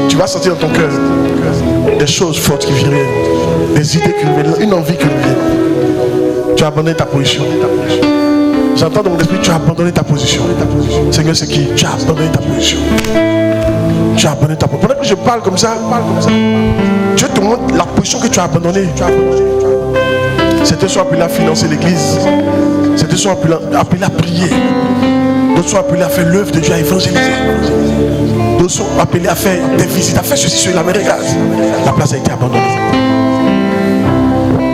Tu vas sentir dans ton cœur des choses fortes qui viennent, des idées qui reviennent, une envie qui revient. Tu as abandonné ta position. J'entends dans mon esprit, tu as abandonné ta position. Seigneur, c'est qui? Tu as abandonné ta position. Tu as abandonné ta position. Pendant que je parle comme ça, Dieu te montre la position que tu as abandonnée. Certains sont appelés à financer l'église. Certains sont appelés à prier. D'autres sont appelés à faire l'œuvre de Dieu, à évangéliser. D'autres sont appelés à faire des visites, à faire ceci, cela. Mais regarde, la place a été abandonnée.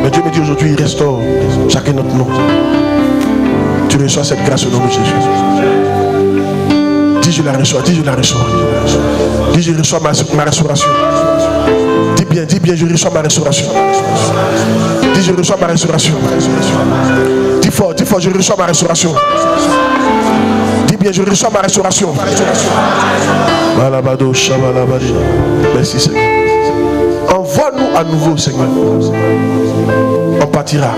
Mais Dieu me dit aujourd'hui, il restaure chacun notre nom. Tu reçois cette grâce au nom de Jésus. Dis je la reçois, dis je la reçois. Dis je reçois ma restauration. Dis bien, je reçois ma restauration. Dis je reçois ma restauration. Dis fort, je reçois ma restauration. Dis bien, je reçois ma restauration. Merci Seigneur. Envoie-nous à nouveau, Seigneur. On partira.